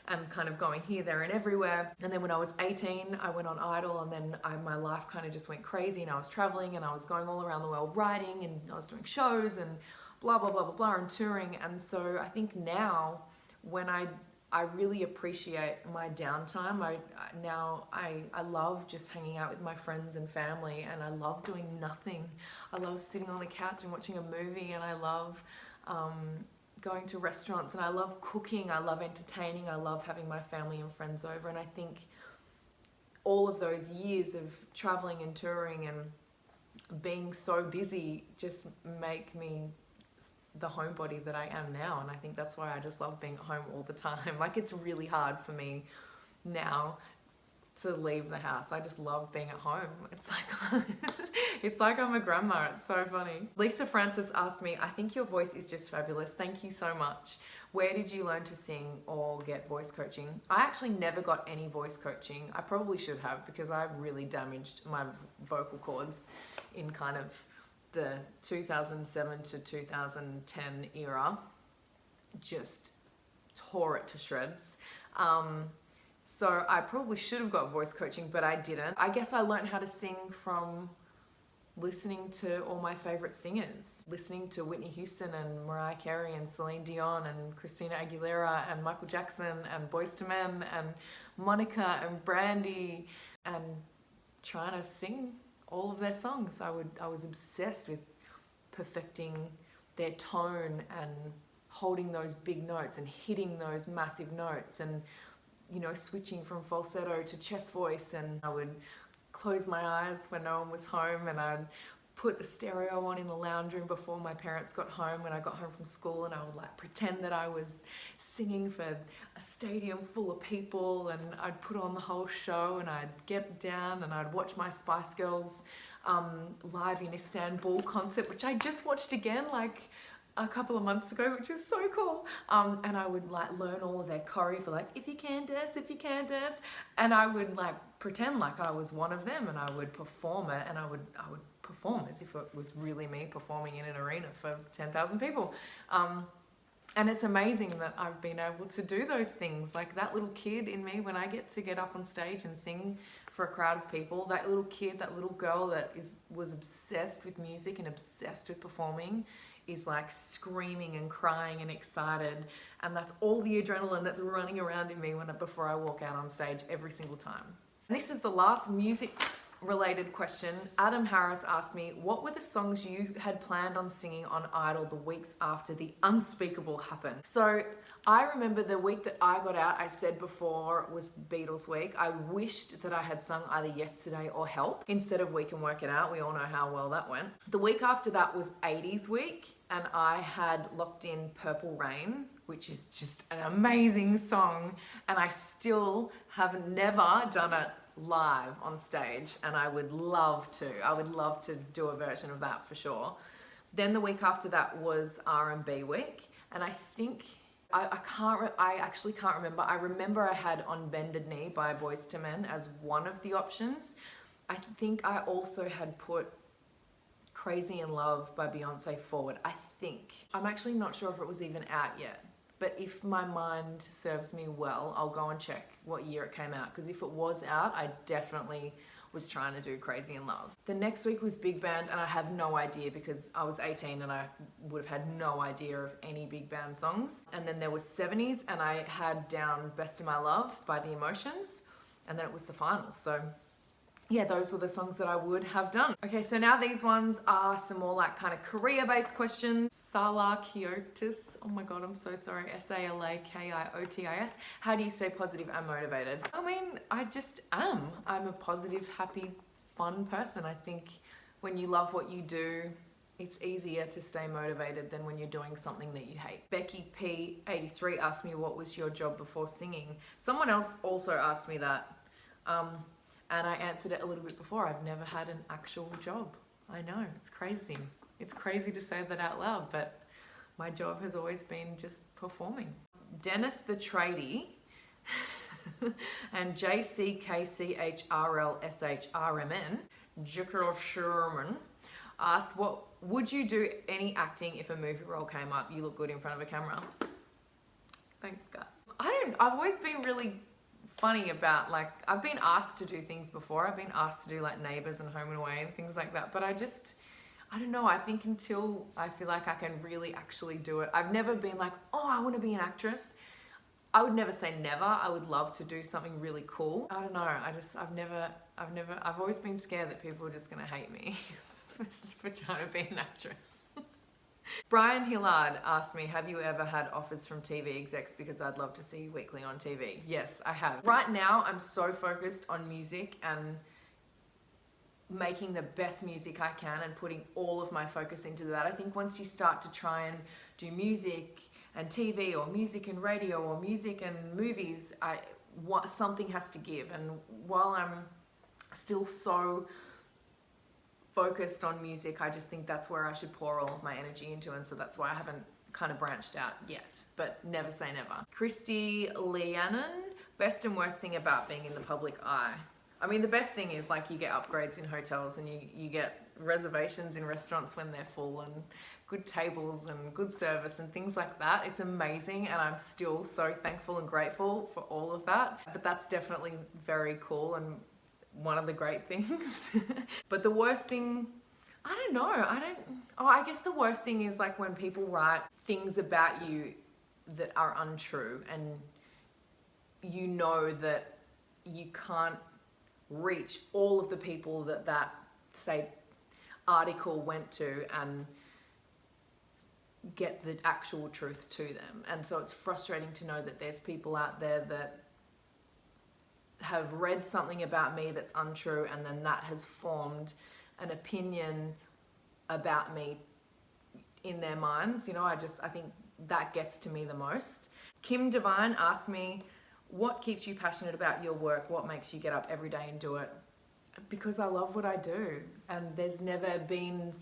and kind of going here, there and everywhere. And then when I was 18, I went on Idol, and then my life kind of just went crazy, and I was traveling and I was going all around the world writing, and I was doing shows and blah, blah, blah, blah, blah, and touring. And so I think now when I I really appreciate my downtime. I love just hanging out with my friends and family, and I love doing nothing. I love sitting on the couch and watching a movie, and I love going to restaurants, and I love cooking, I love entertaining, I love having my family and friends over. And I think all of those years of traveling and touring and being so busy just make me the homebody that I am now. And I think that's why I just love being at home all the time. Like, it's really hard for me now to leave the house. I just love being at home. It's like it's like I'm a grandma. It's so funny. Lisa Francis asked me, I think your voice is just fabulous. Thank you so much. Where did you learn to sing or get voice coaching? I actually never got any voice coaching. I probably should have, because I really damaged my vocal cords in kind of the 2007 to 2010 era. Just tore it to shreds. So I probably should have got voice coaching, but I didn't. I guess I learned how to sing from listening to all my favorite singers, listening to Whitney Houston and Mariah Carey and Celine Dion and Christina Aguilera and Michael Jackson and Boyz II Men and Monica and Brandy, and trying to sing all of their songs. I was obsessed with perfecting their tone and holding those big notes and hitting those massive notes, and, you know, switching from falsetto to chest voice. And I would close my eyes when no one was home, and I'd put the stereo on in the lounge room before my parents got home when I got home from school, and I would like pretend that I was singing for a stadium full of people, and I'd put on the whole show, and I'd get down and I'd watch my Spice Girls live in Istanbul concert, which I just watched again like a couple of months ago, which is so cool. And I would like learn all of their choreo for like, if you can dance, if you can dance. And I would like pretend like I was one of them, and I would perform it, and I would perform as if it was really me performing in an arena for 10,000 people. And it's amazing that I've been able to do those things. Like, that little kid in me, when I get to get up on stage and sing for a crowd of people, that little kid, that little girl that was obsessed with music and obsessed with performing, is like screaming and crying and excited, and that's all the adrenaline that's running around in me before I walk out on stage every single time. And this is the last music related question. Adam Harris asked me, what were the songs you had planned on singing on Idol the weeks after the unspeakable happened? So I remember the week that I got out, I said before, was Beatles week. I wished that I had sung either Yesterday or Help instead of We Can Work It Out. We all know how well that went. The week after that was 80s week, and I had locked in Purple Rain, which is just an amazing song, and I still have never done it live on stage, and I would love to. I would love to do a version of that for sure. Then the week after that was R&B week, and I think I actually can't remember. I remember I had On Bended Knee by Boyz II Men as one of the options. I think I also had put Crazy in Love by Beyonce forward, I think. I'm actually not sure if it was even out yet, but if my mind serves me well, I'll go and check what year it came out, because if it was out, I definitely was trying to do Crazy in Love. The next week was big band, and I have no idea because I was 18 and I would have had no idea of any big band songs. And then there was 70s, and I had down Best of My Love by The Emotions, and then it was the final. So yeah, those were the songs that I would have done. Okay, so now these ones are some more like kind of career-based questions. Salakiotis, oh my God, I'm so sorry. Salakiotis. How do you stay positive and motivated? I mean, I just am. I'm a positive, happy, fun person. I think when you love what you do, it's easier to stay motivated than when you're doing something that you hate. Becky P83 asked me, what was your job before singing? Someone else also asked me that. And I answered it a little bit before. I've never had an actual job. I know, it's crazy. It's crazy to say that out loud, but my job has always been just performing. Dennis the Tradie and JCKCHRLSHRMN, Jickle Sherman, asked, what would you do any acting if a movie role came up? You look good in front of a camera. Thanks, guys. I've always been really funny about, like, I've been asked to do things before. I've been asked to do like Neighbours and Home and Away and things like that, but I don't know. I think until I feel like I can really actually do it, I've never been like, oh, I want to be an actress. I would never say never. I would love to do something really cool. I don't know. I've always been scared that people are just gonna hate me for trying to be an actress. Brian Hillard asked me, have you ever had offers from TV execs because I'd love to see you weekly on TV? Yes, I have. Right now, I'm so focused on music and making the best music I can and putting all of my focus into that. I think once you start to try and do music and TV or music and radio or music and movies, something has to give. And while I'm still so focused on music, I just think that's where I should pour all of my energy into, and so that's why I haven't kind of branched out yet, but never say never. Christy Leannon, best and worst thing about being in the public eye. I mean, the best thing is like you get upgrades in hotels and you get reservations in restaurants when they're full and good tables and good service and things like that. It's amazing, and I'm still so thankful and grateful for all of that. But that's definitely very cool and one of the great things. But the worst thing, I don't know. I guess the worst thing is like when people write things about you that are untrue, and you know that you can't reach all of the people that say article went to and get the actual truth to them. And so it's frustrating to know that there's people out there that have read something about me that's untrue, and then that has formed an opinion about me in their minds. You know, I think that gets to me the most. Kim Devine asked me, what keeps you passionate about your work? What makes you get up every day and do it? Because I love what I do, and there's never been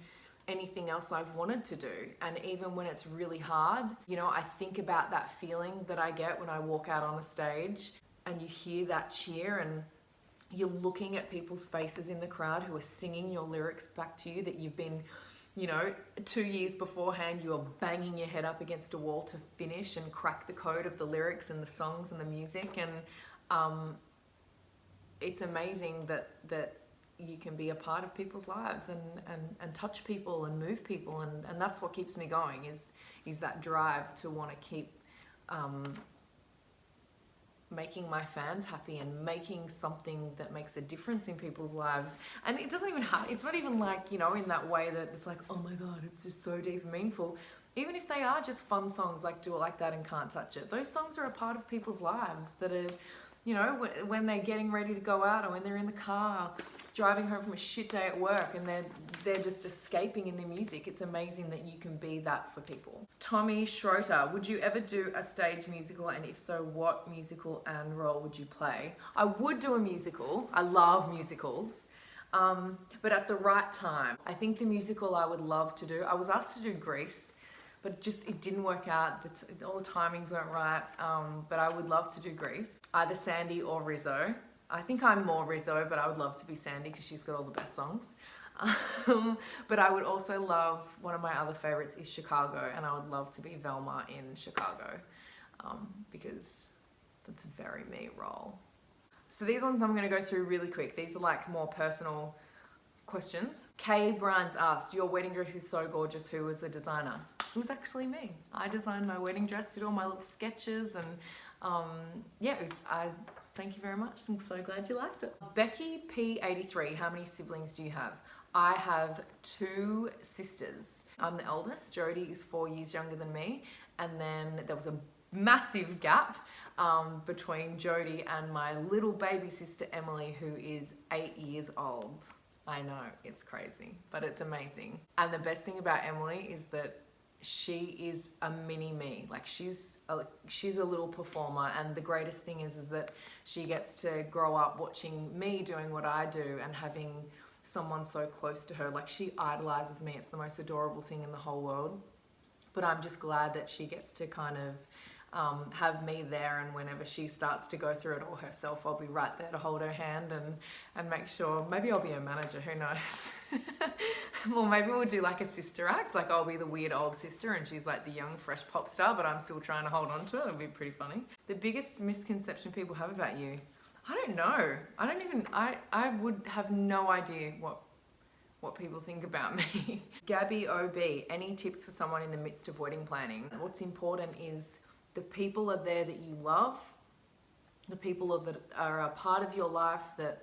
anything else I've wanted to do. And even when it's really hard, you know, I think about that feeling that I get when I walk out on a stage and you hear that cheer, and you're looking at people's faces in the crowd who are singing your lyrics back to you that you've been, you know, 2 years beforehand, you are banging your head up against a wall to finish and crack the code of the lyrics and the songs and the music. And it's amazing that you can be a part of people's lives and touch people and move people. And that's what keeps me going, is that drive to want to keep making my fans happy and making something that makes a difference in people's lives. And it doesn't even it's not even like, you know, in that way that it's like, oh my God, it's just so deep and meaningful. Even if they are just fun songs like Do It Like That and Can't Touch It, those songs are a part of people's lives that are, you know, when they're getting ready to go out, or when they're in the car driving home from a shit day at work and they're just escaping in their music. It's amazing that you can be that for people. Tommy Schroeter, would you ever do a stage musical, and if so, what musical and role would you play? I would do a musical. I love musicals. But at the right time. I think the musical I would love to do, I was asked to do Grease, but just it didn't work out. All the timings weren't right. But I would love to do Grease, either Sandy or Rizzo. I think I'm more Rizzo, but I would love to be Sandy because she's got all the best songs. But I would also love, one of my other favorites is Chicago, and I would love to be Velma in Chicago because that's a very me role. So these ones I'm going to go through really quick. These are like more personal questions. Kay Brines asked, your wedding dress is so gorgeous. Who was the designer? It was actually me. I designed my wedding dress, did all my little sketches, and yeah, thank you very much. I'm so glad you liked it. Becky P83, how many siblings do you have? I have 2 sisters. I'm the eldest. Jody is 4 years younger than me. And then there was a massive gap between Jody and my little baby sister Emily, who is 8 years old. I know, it's crazy, but it's amazing. And the best thing about Emily is that she is a mini me. Like she's a little performer, and the greatest thing is that she gets to grow up watching me doing what I do and having someone so close to her. Like she idolizes me. It's the most adorable thing in the whole world. But I'm just glad that she gets to kind of have me there, and whenever she starts to go through it all herself, I'll be right there to hold her hand and make sure. Maybe I'll be her manager, who knows. Or maybe we'll do like a sister act, like I'll be the weird old sister and she's like the young fresh pop star, but I'm still trying to hold on to it. It'll be pretty funny. The biggest misconception people have about you? I don't know. I would have no idea what people think about me. Gabby OB, any tips for someone in the midst of wedding planning? What's important is the people are there that you love, the people that are a part of your life, that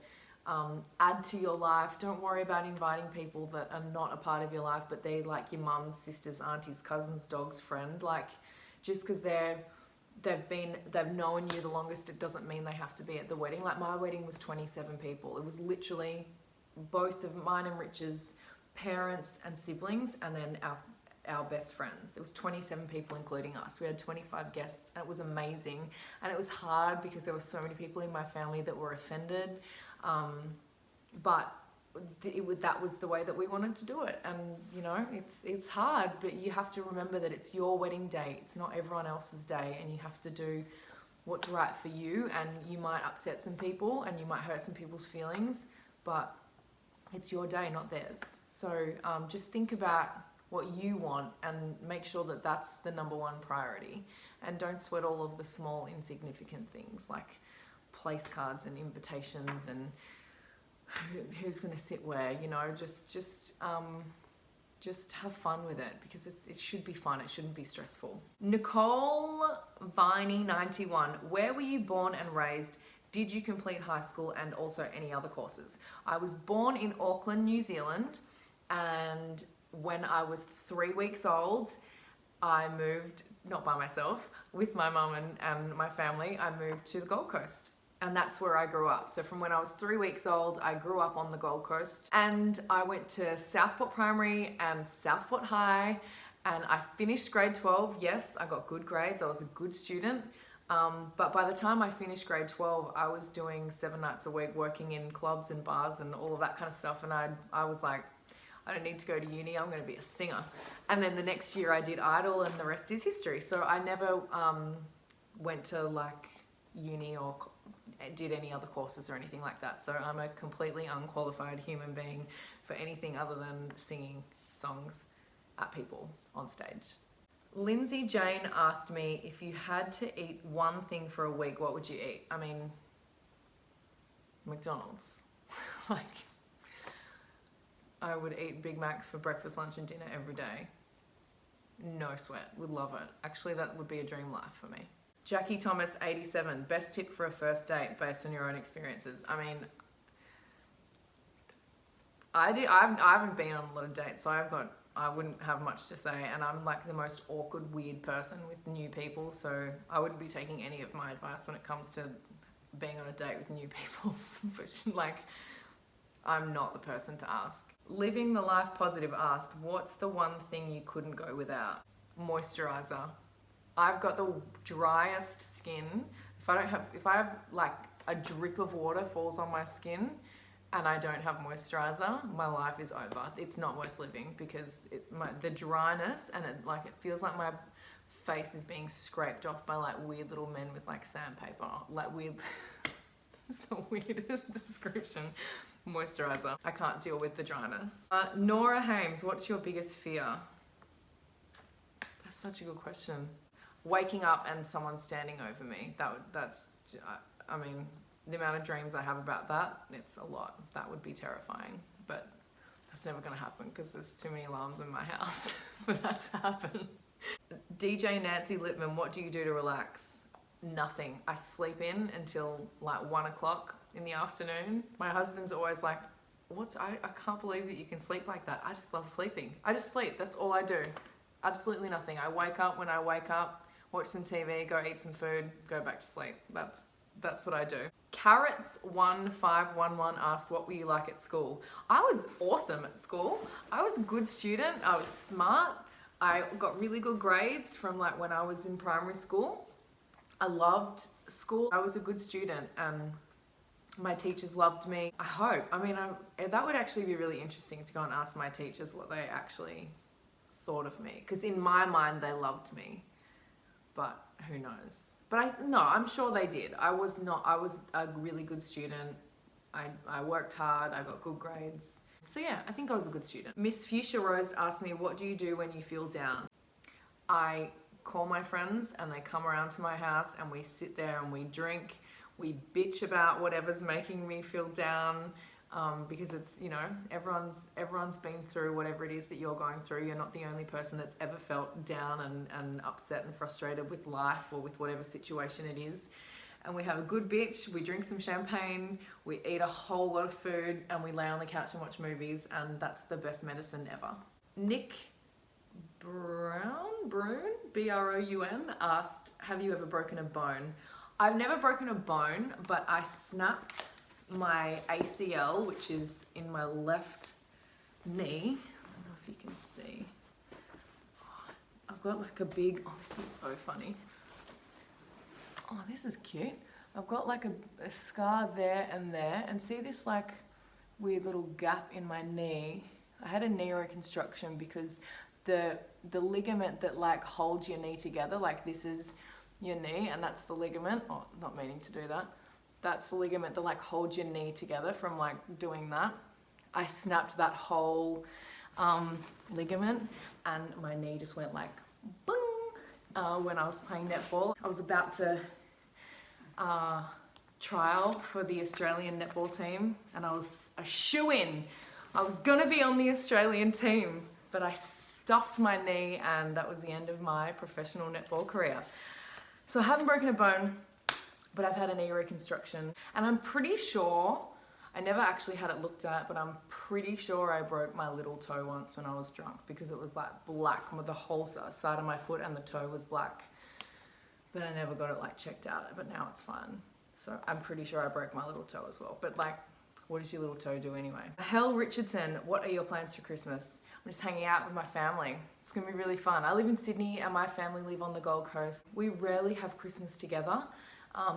add to your life. Don't worry about inviting people that are not a part of your life, but they like your mum's, sister's, auntie's, cousin's, dog's friend. Like, just because they've known you the longest, it doesn't mean they have to be at the wedding. Like, my wedding was 27 people. It was literally both of mine and Rich's parents and siblings, and then our best friends. It was 27 people including us. We had 25 guests, and it was amazing. And it was hard because there were so many people in my family that were offended, but that was the way that we wanted to do it. And you know, it's hard, but you have to remember that it's your wedding day. It's not everyone else's day, and you have to do what's right for you. And you might upset some people and you might hurt some people's feelings, but it's your day, not theirs. So just think about what you want and make sure that that's the number one priority, and don't sweat all of the small insignificant things like place cards and invitations and who's going to sit where. You know, just have fun with it, because it should be fun. It shouldn't be stressful. Nicole Viney 91, where were you born and raised? Did you complete high school and also any other courses? I was born in Auckland, New Zealand, and when I was 3 weeks old, I moved, not by myself, with my mum and my family. I moved to the Gold Coast, and that's where I grew up. So from when I was 3 weeks old, I grew up on the Gold Coast, and I went to Southport Primary and Southport High, and I finished grade 12. Yes, I got good grades. I was a good student. But by the time I finished grade 12, I was doing 7 nights a week, working in clubs and bars and all of that kind of stuff. And I was like, I don't need to go to uni, I'm going to be a singer. And then the next year I did Idol, and the rest is history. So I never went to like uni or did any other courses or anything like that. So I'm a completely unqualified human being for anything other than singing songs at people on stage. Lindsay Jane asked me, if you had to eat one thing for a week, what would you eat? I mean, McDonald's. Like, I would eat Big Macs for breakfast, lunch and dinner every day. No sweat, would love it. Actually, that would be a dream life for me. Jackie Thomas 87, best tip for a first date based on your own experiences. I mean, I haven't been on a lot of dates, so I wouldn't have much to say, and I'm like the most awkward, weird person with new people, so I wouldn't be taking any of my advice when it comes to being on a date with new people. Like, I'm not the person to ask. Living the Life Positive asked, what's the one thing you couldn't go without? Moisturizer. I've got the driest skin. If I have like a drip of water falls on my skin and I don't have moisturizer, my life is over. It's not worth living, because the dryness, and it feels like my face is being scraped off by like weird little men with like sandpaper. Like weird, it's the weirdest description. Moisturizer. I can't deal with the dryness. Nora Hames, what's your biggest fear? That's such a good question. Waking up and someone standing over me. I mean, the amount of dreams I have about that, it's a lot. That would be terrifying, but that's never gonna happen because there's too many alarms in my house for that to happen. DJ Nancy Littman, what do you do to relax? Nothing. I sleep in until like 1 o'clock in the afternoon. My husband's always like, I can't believe that you can sleep like that. I just love sleeping. I just sleep. That's all I do. Absolutely nothing. I wake up when I wake up, watch some TV, go eat some food, go back to sleep. That's what I do. Carrots1511 asked, what were you like at school? I was awesome at school. I was a good student. I was smart. I got really good grades from like when I was in primary school. I loved school. I was a good student and my teachers loved me. I hope. I mean, that would actually be really interesting to go and ask my teachers what they actually thought of me. Because in my mind, they loved me. But who knows? But I'm sure they did. I was a really good student. I worked hard. I got good grades. So yeah, I think I was a good student. Miss Fuchsia Rose asked me, what do you do when you feel down? I call my friends and they come around to my house and we sit there and we drink. We bitch about whatever's making me feel down. because it's, you know, everyone's been through whatever it is that you're going through. You're not the only person that's ever felt down and upset and frustrated with life or with whatever situation it is. And we have a good bitch, we drink some champagne, we eat a whole lot of food, and we lay on the couch and watch movies, and that's the best medicine ever. Nick Brown, B-R-O-U-N, asked, have you ever broken a bone? I've never broken a bone, but I snapped my ACL, which is in my left knee. I don't know if you can see. I've got like a big, oh, this is so funny. Oh, this is cute. I've got like a scar there, and see this like weird little gap in my knee. I had a knee reconstruction because the ligament that like holds your knee together, like this is your knee and that's the ligament, oh, not meaning to do that. That's the ligament that like holds your knee together from like doing that. I snapped that whole ligament and my knee just went like boom when I was playing netball. I was about to trial for the Australian netball team and I was a shoo-in. I was gonna be on the Australian team, but I stuffed my knee and that was the end of my professional netball career. So I haven't broken a bone, but I've had a knee reconstruction. And I'm pretty sure, I never actually had it looked at, but I'm pretty sure I broke my little toe once when I was drunk because it was like black with the whole side of my foot and the toe was black. But I never got it like checked out, but now it's fine. So I'm pretty sure I broke my little toe as well. But like, what does your little toe do anyway? Hel Richardson, what are your plans for Christmas? I'm just hanging out with my family. It's gonna be really fun. I live in Sydney and my family live on the Gold Coast. We rarely have Christmas together.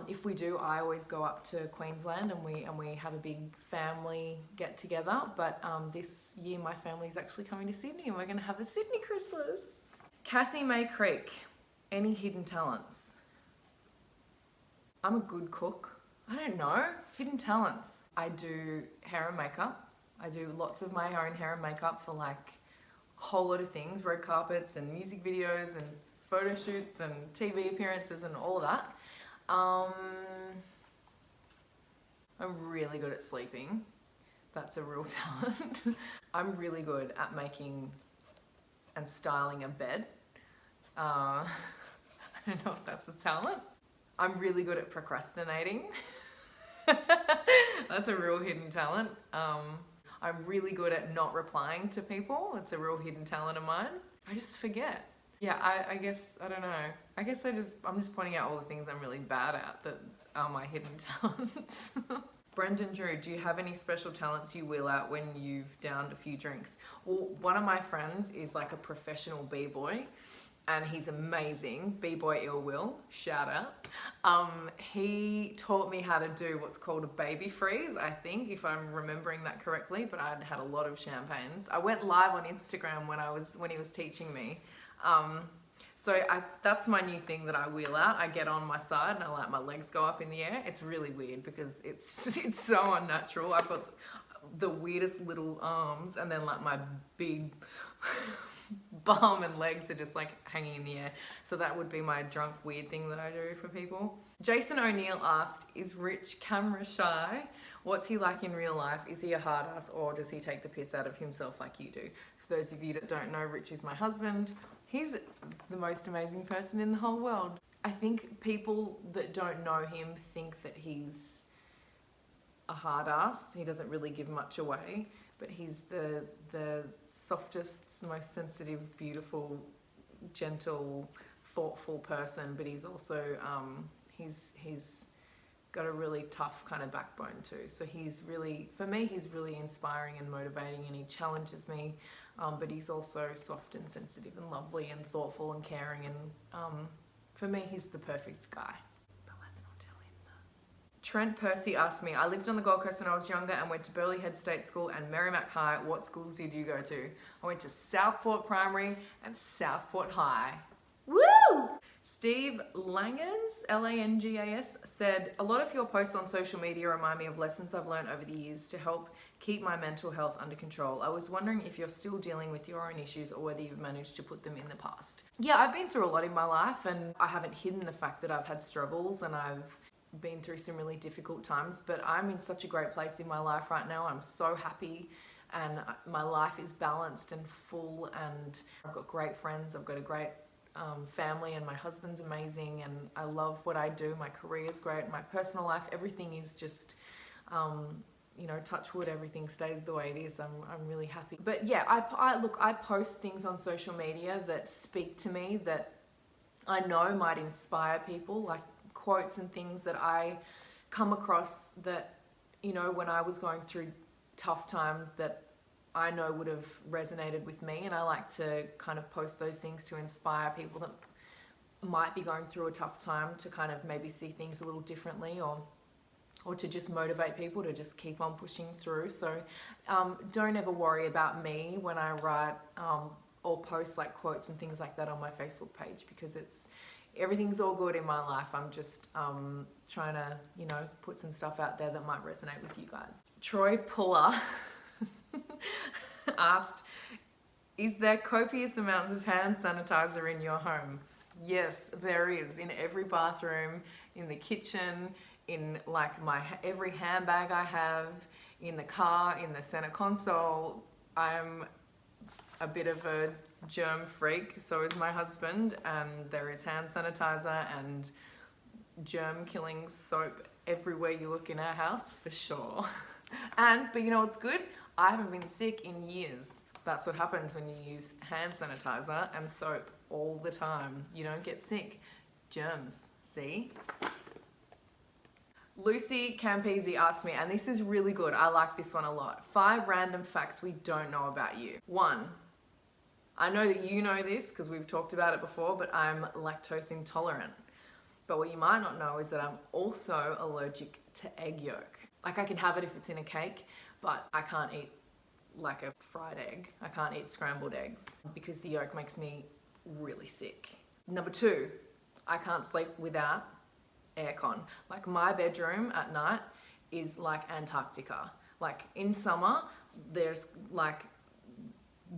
If we do, I always go up to Queensland and we have a big family get together. But this year my family's actually coming to Sydney and we're gonna have a Sydney Christmas. Cassie May Creek, any hidden talents? I'm a good cook. I don't know, hidden talents. I do hair and makeup. I do lots of my own hair and makeup for like a whole lot of things, red carpets and music videos and photo shoots and TV appearances and all of that. I'm really good at sleeping. That's a real talent. I'm really good at making and styling a bed. I don't know if that's a talent. I'm really good at procrastinating. That's a real hidden talent. I'm really good at not replying to people. It's a real hidden talent of mine. I just forget. Yeah, I guess, I don't know. I guess I'm just pointing out all the things I'm really bad at that are my hidden talents. Brendan Drew, do you have any special talents you wheel out when you've downed a few drinks? Well, one of my friends is like a professional b-boy and he's amazing. B-boy Ill Will, shout out. He taught me how to do what's called a baby freeze, I think, if I'm remembering that correctly, but I'd had a lot of champagnes. I went live on Instagram when he was teaching me. So that's my new thing that I wheel out. I get on my side and I let my legs go up in the air. It's really weird because it's so unnatural. I've got the weirdest little arms and then like my big bum and legs are just like hanging in the air. So that would be my drunk weird thing that I do for people. Jason O'Neill asked, is Rich camera shy? What's he like in real life? Is he a hard ass or does he take the piss out of himself like you do? For those of you that don't know, Rich is my husband. He's the most amazing person in the whole world. I think people that don't know him think that he's a hard ass. He doesn't really give much away, but he's the softest, most sensitive, beautiful, gentle, thoughtful person, but he's also, he's got a really tough kind of backbone too. So he's really, for me, he's really inspiring and motivating and he challenges me. But he's also soft and sensitive and lovely and thoughtful and caring and for me he's the perfect guy. But let's not tell him that. Trent Percy asked me, I lived on the Gold Coast when I was younger and went to Burleigh Head State School and Merrimack High. What schools did you go to? I went to Southport Primary and Southport High. Woo! Steve Langas, L-A-N-G-A-S, said, a lot of your posts on social media remind me of lessons I've learned over the years to help keep my mental health under control. I was wondering if you're still dealing with your own issues or whether you've managed to put them in the past. Yeah, I've been through a lot in my life and I haven't hidden the fact that I've had struggles and I've been through some really difficult times, but I'm in such a great place in my life right now. I'm so happy and my life is balanced and full, and I've got great friends, I've got a great family, and my husband's amazing, and I love what I do. My career is great, my personal life, everything is just, you know, touch wood, everything stays the way it is. I'm really happy. But yeah, I post things on social media that speak to me, that I know might inspire people, like quotes and things that I come across that, you know, when I was going through tough times, that I know would have resonated with me, and I like to kind of post those things to inspire people that might be going through a tough time to kind of maybe see things a little differently, or to just motivate people to just keep on pushing through. So don't ever worry about me when I write or post like quotes and things like that on my Facebook page, because everything's all good in my life. I'm just trying to, you know, put some stuff out there that might resonate with you guys. Troy Puller asked, is there copious amounts of hand sanitizer in your home? Yes, there is. In every bathroom, in the kitchen, in like every handbag I have, in the car, in the center console. I'm a bit of a germ freak, so is my husband, and there is hand sanitizer and germ killing soap everywhere you look in our house, for sure. But you know what's good? I haven't been sick in years. That's what happens when you use hand sanitizer and soap all the time. You don't get sick. Germs, see? Lucy Campese asked me, and this is really good, I like this one a lot. 5 random facts we don't know about you. 1, I know that you know this because we've talked about it before, but I'm lactose intolerant. But what you might not know is that I'm also allergic to egg yolk. Like, I can have it if it's in a cake, but I can't eat like a fried egg. I can't eat scrambled eggs because the yolk makes me really sick. Number 2, I can't sleep without aircon. Like, my bedroom at night is like Antarctica. Like, in summer, there's like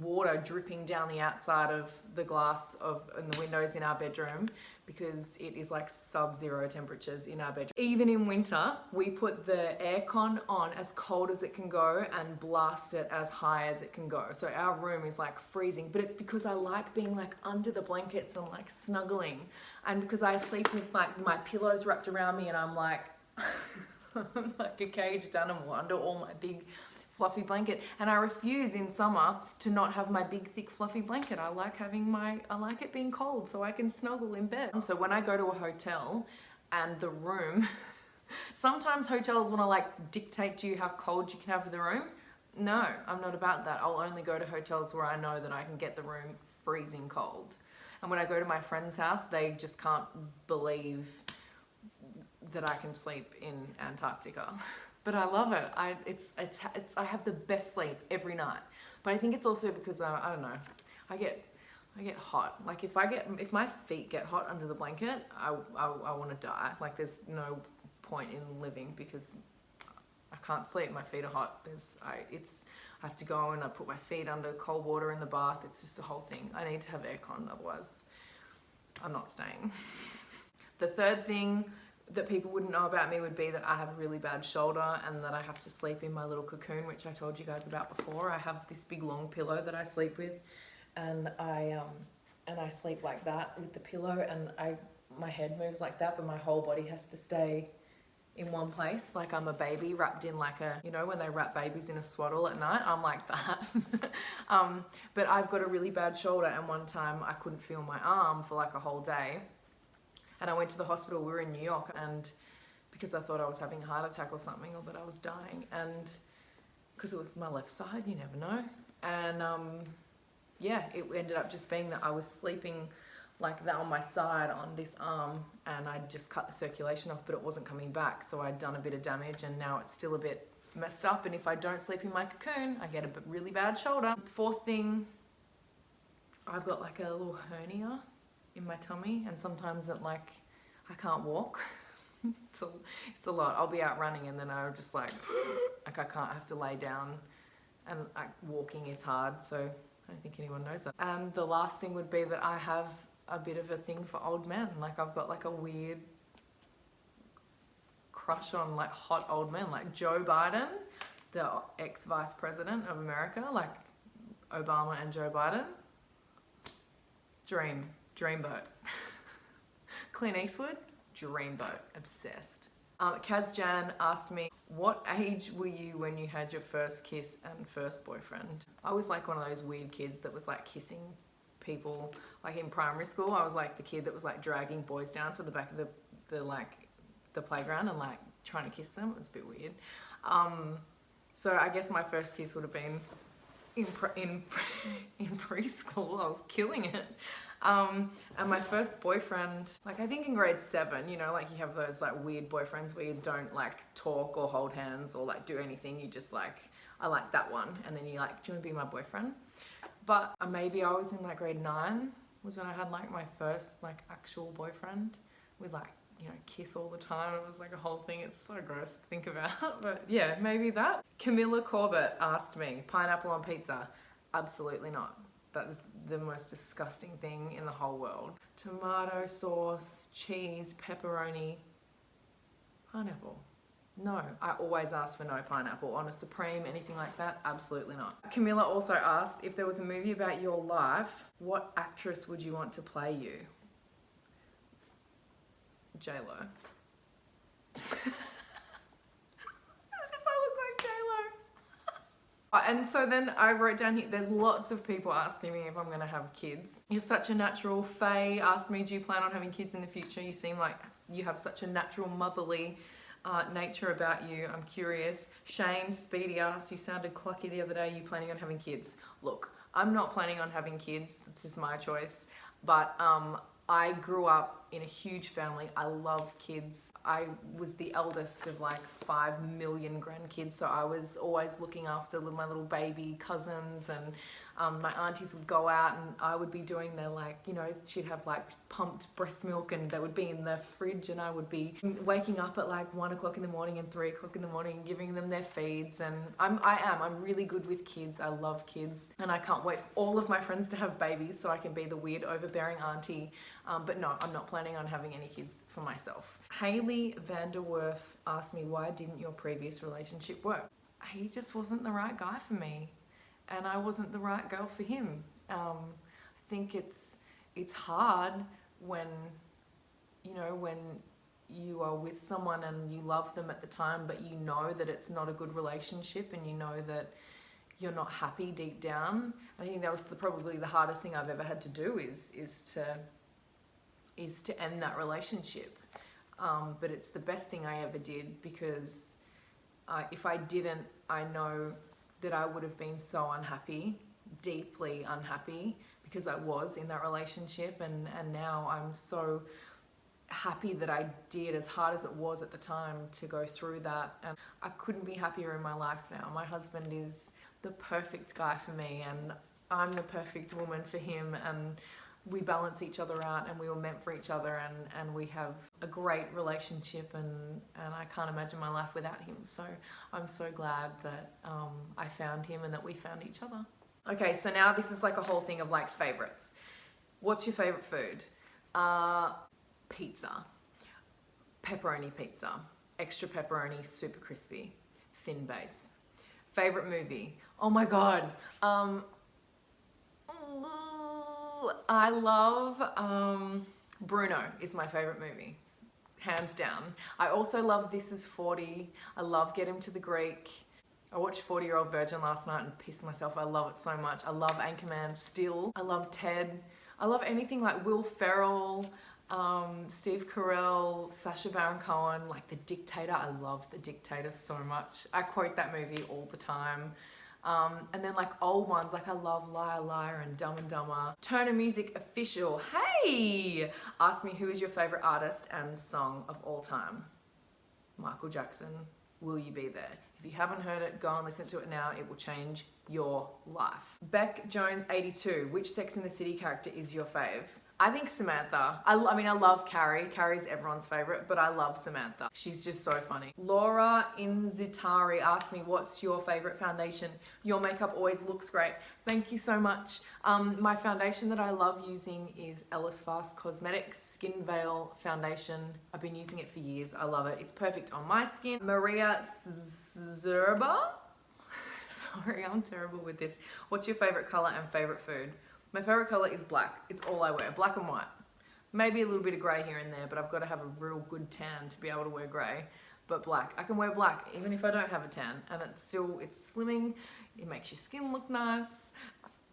water dripping down the outside of the glass and the windows in our bedroom, because it is like sub-zero temperatures in our bedroom. Even in winter, we put the aircon on as cold as it can go and blast it as high as it can go. So our room is like freezing, but it's because I like being like under the blankets and like snuggling, and because I sleep with like my pillows wrapped around me, and I'm like I'm like a caged animal under all my big fluffy blanket. And I refuse in summer to not have my big thick fluffy blanket. I like it being cold so I can snuggle in bed. So when I go to a hotel and the room, sometimes hotels want to like dictate to you how cold you can have the room. No, I'm not about that. I'll only go to hotels where I know that I can get the room freezing cold. And when I go to my friend's house, they just can't believe that I can sleep in Antarctica. But I love it. I have the best sleep every night. But I think it's also because I don't know, I get hot. Like, if my feet get hot under the blanket, I want to die. Like, there's no point in living because I can't sleep. My feet are hot. I have to go and I put my feet under cold water in the bath. It's just a whole thing. I need to have aircon, otherwise I'm not staying. The third thing that people wouldn't know about me would be that I have a really bad shoulder and that I have to sleep in my little cocoon, which I told you guys about before. I have this big long pillow that I sleep with, and I sleep like that with the pillow, and my head moves like that, but my whole body has to stay in one place. Like, I'm a baby wrapped in like a, you know, when they wrap babies in a swaddle at night, I'm like that. But I've got a really bad shoulder, and one time I couldn't feel my arm for like a whole day. And I went to the hospital. We were in New York, and because I thought I was having a heart attack or something, or that I was dying, and because it was my left side, you never know. And yeah, it ended up just being that I was sleeping like that on my side on this arm, and I'd just cut the circulation off, but it wasn't coming back. So I'd done a bit of damage, and now it's still a bit messed up. And if I don't sleep in my cocoon, I get a really bad shoulder. The fourth thing, I've got like a little hernia in my tummy, and sometimes I can't walk. It's a lot. I'll be out running, and then I'll just like I can't, I have to lay down, and walking is hard, so I don't think anyone knows that. And the last thing would be that I have a bit of a thing for old men. Like, I've got like a weird crush on like hot old men, like Joe Biden, the ex-vice president of America, like Obama and Joe Biden. Dreamboat. Clint Eastwood, Dreamboat, obsessed. Kaz Jan asked me, what age were you when you had your first kiss and first boyfriend? I was like one of those weird kids that was like kissing people, like in primary school. I was like the kid that was like dragging boys down to the back of the playground and like trying to kiss them. It was a bit weird. So I guess my first kiss would have been in preschool. I was killing it. And my first boyfriend, like I think in grade 7, you know, like you have those like weird boyfriends where you don't like talk or hold hands or like do anything. You just like, I like that one. And then you like, do you want to be my boyfriend? But maybe I was in like grade 9 was when I had like my first like actual boyfriend. We'd like, you know, kiss all the time. It was like a whole thing. It's so gross to think about, but yeah, maybe that. Camilla Corbett asked me, pineapple on pizza? Absolutely not. That is the most disgusting thing in the whole world. Tomato sauce, cheese, pepperoni, pineapple. No, I always ask for no pineapple. On a Supreme, anything like that, absolutely not. Camilla also asked, if there was a movie about your life, what actress would you want to play you? J-Lo. And so then I wrote down here, there's lots of people asking me if I'm gonna have kids. You're such a natural. Faye asked me, do you plan on having kids in the future? You seem like you have such a natural motherly nature about you. I'm curious. Shane Speedy asked, you sounded clucky the other day. Are you planning on having kids? Look, I'm not planning on having kids. It's just my choice. But I grew up in a huge family. I love kids. I was the eldest of like 5 million grandkids, so I was always looking after my little baby cousins, and my aunties would go out and I would be doing their like, you know, she'd have like pumped breast milk and they would be in the fridge, and I would be waking up at like 1 o'clock in the morning and 3 o'clock in the morning and giving them their feeds. And I'm really good with kids. I love kids, and I can't wait for all of my friends to have babies so I can be the weird overbearing auntie. But no, I'm not planning on having any kids for myself. Haley Vanderwerf asked me, why didn't your previous relationship work? He just wasn't the right guy for me, and I wasn't the right girl for him. I think it's hard when, you know, when you are with someone and you love them at the time, but you know that it's not a good relationship and you know that you're not happy deep down. I think that was probably the hardest thing I've ever had to do is to end that relationship. But it's the best thing I ever did, because if I didn't, I know that I would have been so unhappy, deeply unhappy, because I was in that relationship, and now I'm so happy that I did, as hard as it was at the time to go through that. And I couldn't be happier in my life now. My husband is the perfect guy for me, and I'm the perfect woman for him, and we balance each other out, and we were meant for each other, and we have a great relationship, and I can't imagine my life without him. So I'm so glad that I found him and that we found each other. Okay, so now this is like a whole thing of like favorites. What's your favorite food? Pizza. Pepperoni pizza. Extra pepperoni, super crispy, thin base. Favorite movie? Oh my God. I love Bruno is my favorite movie, hands down. I also love This Is 40. I love Get Him to the Greek. I watched 40-Year-Old Virgin last night and pissed myself. I love it so much. I love Anchorman still. I love Ted. I love anything like Will Ferrell, Steve Carell, Sacha Baron Cohen, like The Dictator. I love The Dictator so much. I quote that movie all the time. And then like old ones, like I love Liar Liar and Dumb and Dumber. Turner Music Official, hey! Ask me, who is your favorite artist and song of all time? Michael Jackson, Will You Be There? If you haven't heard it, go and listen to it now. It will change your life. Beck Jones 82, which Sex and the City character is your fave? I think Samantha. I mean, I love Carrie. Carrie's everyone's favorite, but I love Samantha. She's just so funny. Laura Inzitari asked me, what's your favorite foundation? Your makeup always looks great. Thank you so much. My foundation that I love using is Ellis Fast Cosmetics Skin Veil Foundation. I've been using it for years. I love it. It's perfect on my skin. Maria Zerba. Sorry, I'm terrible with this. What's your favorite color and favorite food? My favorite color is black. It's all I wear, black and white. Maybe a little bit of gray here and there, but I've got to have a real good tan to be able to wear gray. But black, I can wear black even if I don't have a tan, and it's slimming. It makes your skin look nice.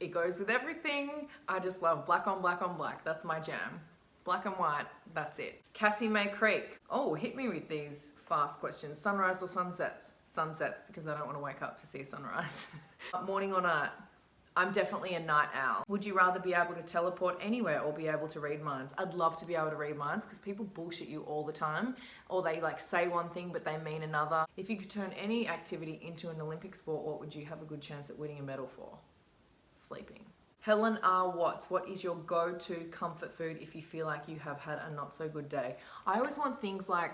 It goes with everything. I just love black on black on black. That's my jam. Black and white, that's it. Cassie May Creek. Oh, hit me with these fast questions. Sunrise or sunsets? Sunsets, because I don't want to wake up to see a sunrise. Morning or night? I'm definitely a night owl. Would you rather be able to teleport anywhere or be able to read minds? I'd love to be able to read minds because people bullshit you all the time, or they like say one thing but they mean another. If you could turn any activity into an Olympic sport, what would you have a good chance at winning a medal for? Sleeping. Helen R. Watts, what is your go-to comfort food if you feel like you have had a not so good day? I always want things like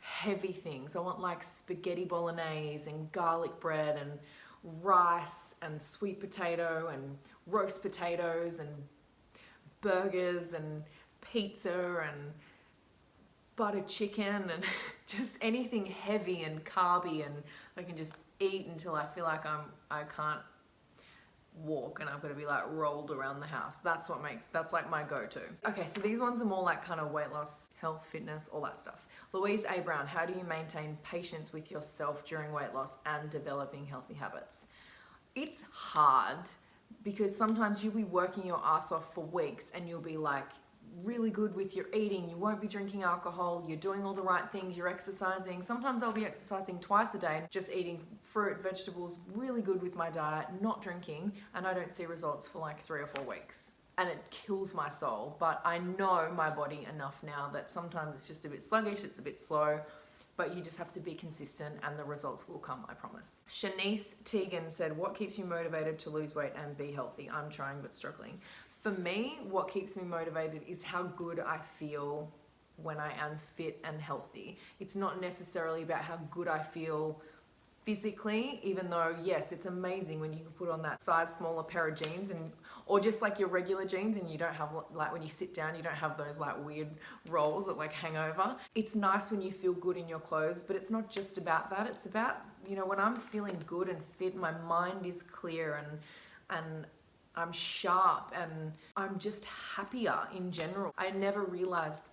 heavy things. I want like spaghetti bolognese and garlic bread and rice and sweet potato and roast potatoes and burgers and pizza and buttered chicken and just anything heavy and carby, and I can just eat until I feel like I can't walk and I've got to be like rolled around the house. That's like my go-to. Okay, so these ones are more like kind of weight loss, health, fitness, all that stuff. Louise A. Brown, how do you maintain patience with yourself during weight loss and developing healthy habits? It's hard because sometimes you'll be working your ass off for weeks and you'll be like really good with your eating. You won't be drinking alcohol. You're doing all the right things. You're exercising. Sometimes I'll be exercising twice a day, just eating fruit, vegetables, really good with my diet, not drinking, and I don't see results for like 3 or 4 weeks. And it kills my soul, but I know my body enough now that sometimes it's just a bit sluggish, it's a bit slow, but you just have to be consistent and the results will come, I promise. Shanice Teagan said, what keeps you motivated to lose weight and be healthy? I'm trying but struggling. For me, what keeps me motivated is how good I feel when I am fit and healthy. It's not necessarily about how good I feel physically, even though yes, it's amazing when you can put on that size smaller pair of jeans or just like your regular jeans and you don't have, like when you sit down, you don't have those like weird rolls that like hang over. It's nice when you feel good in your clothes, but it's not just about that. It's about, you know, when I'm feeling good and fit, my mind is clear and I'm sharp and I'm just happier in general. I never realized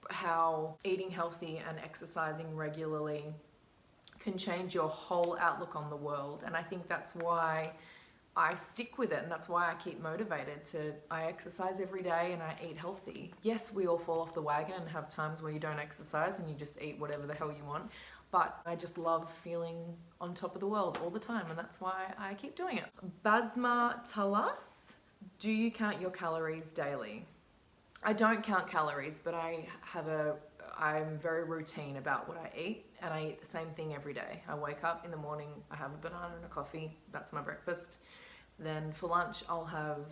how eating healthy and exercising regularly can change your whole outlook on the world. And I think that's why I stick with it, and that's why I keep motivated I exercise every day and I eat healthy. Yes, we all fall off the wagon and have times where you don't exercise and you just eat whatever the hell you want. But I just love feeling on top of the world all the time, and that's why I keep doing it. Basma Talas, do you count your calories daily? I don't count calories, but I'm very routine about what I eat, and I eat the same thing every day. I wake up in the morning, I have a banana and a coffee, that's my breakfast. Then for lunch, I'll have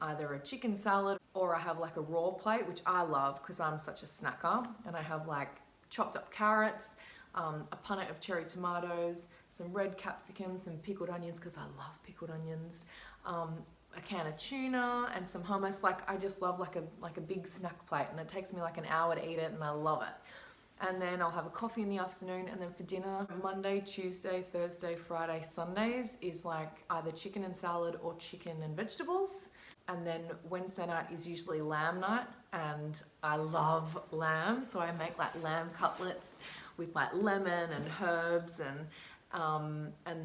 either a chicken salad or I have like a raw plate, which I love because I'm such a snacker, and I have like chopped up carrots, a punnet of cherry tomatoes, some red capsicums, some pickled onions because I love pickled onions, a can of tuna and some hummus. Like I just love like a big snack plate, and it takes me like an hour to eat it and I love it. And then I'll have a coffee in the afternoon, and then for dinner, Monday, Tuesday, Thursday, Friday, Sundays is like either chicken and salad or chicken and vegetables. And then Wednesday night is usually lamb night, and I love lamb, so I make like lamb cutlets with like lemon and herbs, and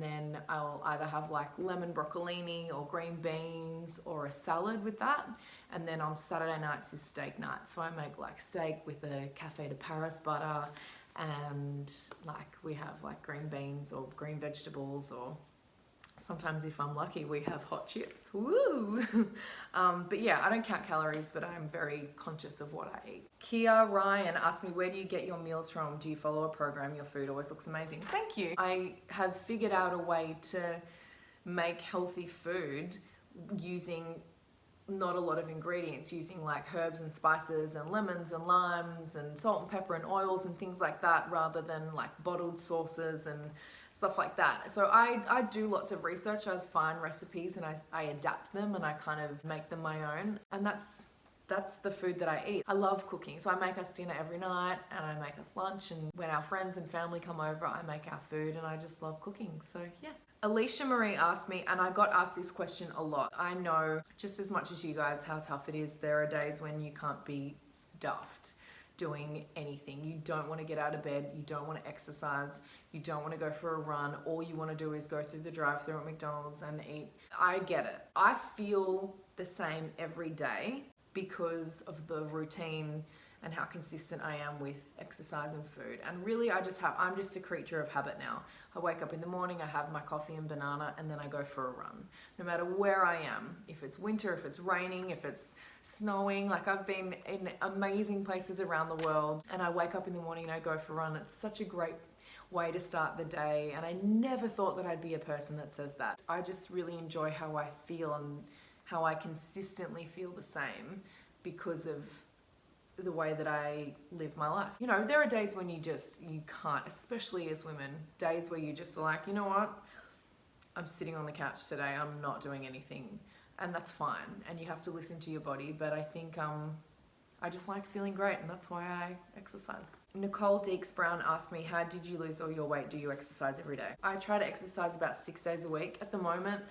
then I'll either have like lemon broccolini or green beans or a salad with that. And then on Saturday nights is steak night, so I make like steak with a Café de Paris butter, and like we have like green beans or green vegetables, or sometimes if I'm lucky we have hot chips. Woo! But yeah, I don't count calories, but I'm very conscious of what I eat. Kia Ryan asked me, where do you get your meals from? Do you follow a program? Your food always looks amazing. Thank you. I have figured out a way to make healthy food using not a lot of ingredients, using like herbs and spices and lemons and limes and salt and pepper and oils and things like that, rather than like bottled sauces and stuff like that. So I do lots of research. I find recipes and I adapt them and I kind of make them my own, and that's the food that I eat. I love cooking, so I make us dinner every night and I make us lunch, and when our friends and family come over, I make our food, and I just love cooking. So yeah. Alicia Marie asked me, and I got asked this question a lot. I know just as much as you guys how tough it is. There are days when you can't be stuffed doing anything. You don't want to get out of bed, you don't want to exercise, you don't want to go for a run. All you want to do is go through the drive-thru at McDonald's and eat. I get it. I feel the same every day because of the routine and how consistent I am with exercise and food. And really I'm just a creature of habit now. I wake up in the morning, I have my coffee and banana, and then I go for a run. No matter where I am, if it's winter, if it's raining, if it's snowing, like I've been in amazing places around the world, and I wake up in the morning and I go for a run. It's such a great way to start the day, and I never thought that I'd be a person that says that. I just really enjoy how I feel and how I consistently feel the same because of the way that I live my life. You know, there are days when you can't, especially as women, days where you just are like, you know what, I'm sitting on the couch today, I'm not doing anything, and that's fine, and you have to listen to your body. But I think I just like feeling great, and that's why I exercise. Nicole Deeks Brown asked me, how did you lose all your weight? Do you exercise every day? I try to exercise about 6 days a week. At the moment,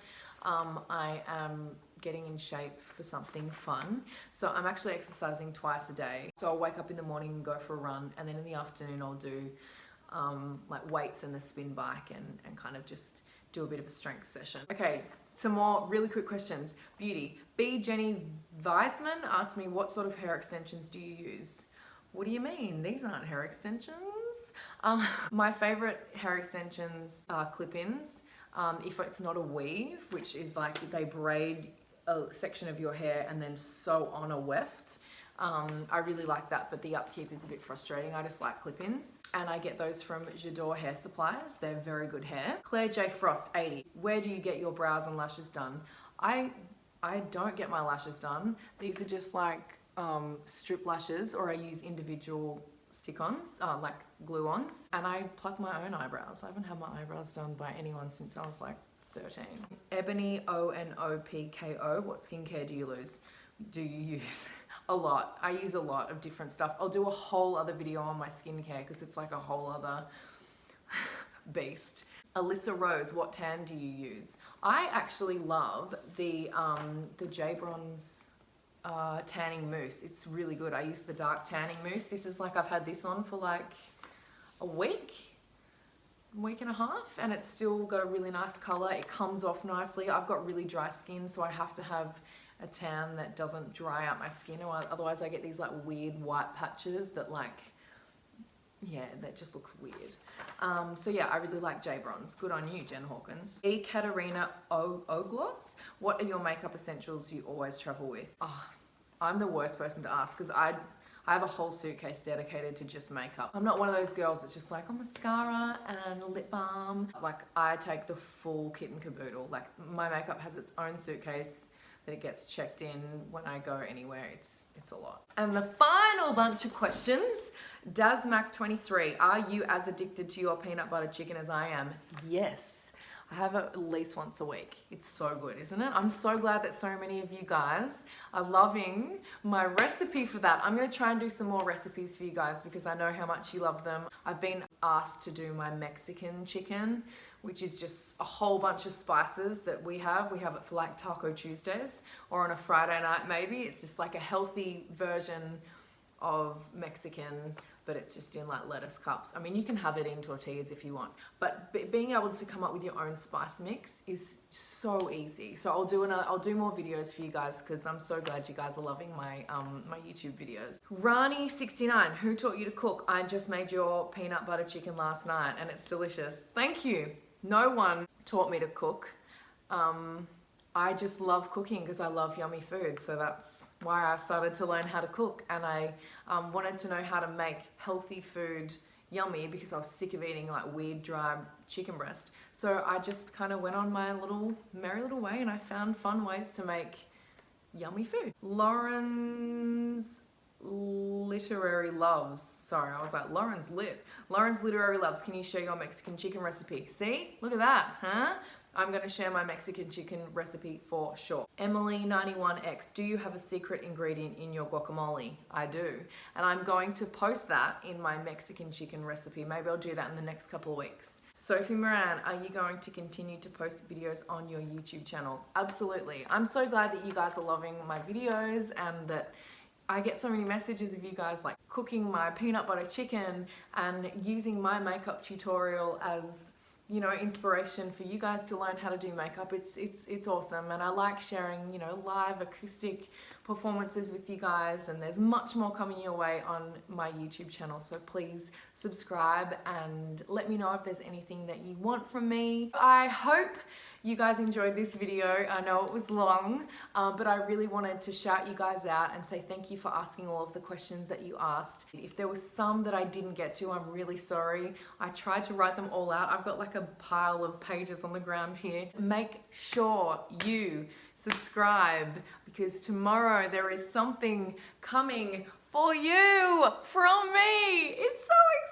I am getting in shape for something fun. So I'm actually exercising twice a day. So I'll wake up in the morning and go for a run, and then in the afternoon I'll do like weights and the spin bike and kind of just do a bit of a strength session. Okay, some more really quick questions. Beauty. B. Jenny Weisman asked me, what sort of hair extensions do you use? What do you mean? These aren't hair extensions. My favorite hair extensions are clip-ins. If it's not a weave, which is like they braid a section of your hair and then sew on a weft. I really like that, but the upkeep is a bit frustrating. I just like clip-ins, and I get those from J'adore Hair Supplies. They're very good hair. Claire J. Frost, 80. Where do you get your brows and lashes done? I don't get my lashes done. These are just like strip lashes, or I use individual stick-ons, like glue-ons, and I pluck my own eyebrows. I haven't had my eyebrows done by anyone since I was like 13. Ebony ONOPKO, what skincare do you use? A lot. I use a lot of different stuff. I'll do a whole other video on my skincare because it's like a whole other beast. Alyssa Rose, what tan do you use? I actually love the J Bronze tanning mousse. It's really good. I use the dark tanning mousse. This is like, I've had this on for like a week and a half, and it's still got a really nice color. It comes off nicely. I've got really dry skin, so I have to have a tan that doesn't dry out my skin, or otherwise I get these like weird white patches that like, yeah, that just looks weird. So yeah, I really like J Bronze. Good on you, Jen Hawkins. E. Katerina Ogloss, what are your makeup essentials you always travel with? Oh, I'm the worst person to ask because I have a whole suitcase dedicated to just makeup. I'm not one of those girls that's just like, oh, mascara and a lip balm. Like, I take the full kit and caboodle. Like, my makeup has its own suitcase that it gets checked in when I go anywhere. It's a lot. And the final bunch of questions, Dazmac23, are you as addicted to your peanut butter chicken as I am? Yes. I have it at least once a week. It's so good, isn't it? I'm so glad that so many of you guys are loving my recipe for that. I'm gonna try and do some more recipes for you guys because I know how much you love them. I've been asked to do my Mexican chicken, which is just a whole bunch of spices that we have. We have it for like Taco Tuesdays or on a Friday night maybe. It's just like a healthy version of Mexican, but it's just in like lettuce cups. I mean, you can have it in tortillas if you want, but being able to come up with your own spice mix is so easy. So I'll do more videos for you guys because I'm so glad you guys are loving my my YouTube videos. Rani69, who taught you to cook? I just made your peanut butter chicken last night and it's delicious. Thank you. No one taught me to cook. I just love cooking because I love yummy food, so that's why I started to learn how to cook, and I wanted to know how to make healthy food yummy because I was sick of eating like weird dry chicken breast. So I just kind of went on my merry little way, and I found fun ways to make yummy food. Lauren's Literary Loves. Sorry, I was like, Lauren's lit. Lauren's Literary Loves. Can you share your Mexican chicken recipe? See? Look at that, huh? I'm gonna share my Mexican chicken recipe for sure. Emily91X, do you have a secret ingredient in your guacamole? I do. And I'm going to post that in my Mexican chicken recipe. Maybe I'll do that in the next couple of weeks. Sophie Moran, are you going to continue to post videos on your YouTube channel? Absolutely. I'm so glad that you guys are loving my videos and that I get so many messages of you guys like cooking my peanut butter chicken and using my makeup tutorial as, you know, inspiration for you guys to learn how to do makeup. It's awesome, and I like sharing, you know, live acoustic performances with you guys, and there's much more coming your way on my YouTube channel, so please subscribe and let me know if there's anything that you want from me. I hope you guys enjoyed this video. I know it was long, but I really wanted to shout you guys out and say thank you for asking all of the questions that you asked. If there was some that I didn't get to, I'm really sorry. I tried to write them all out. I've got like a pile of pages on the ground here. Make sure you subscribe, because tomorrow there is something coming for you from me. It's so exciting.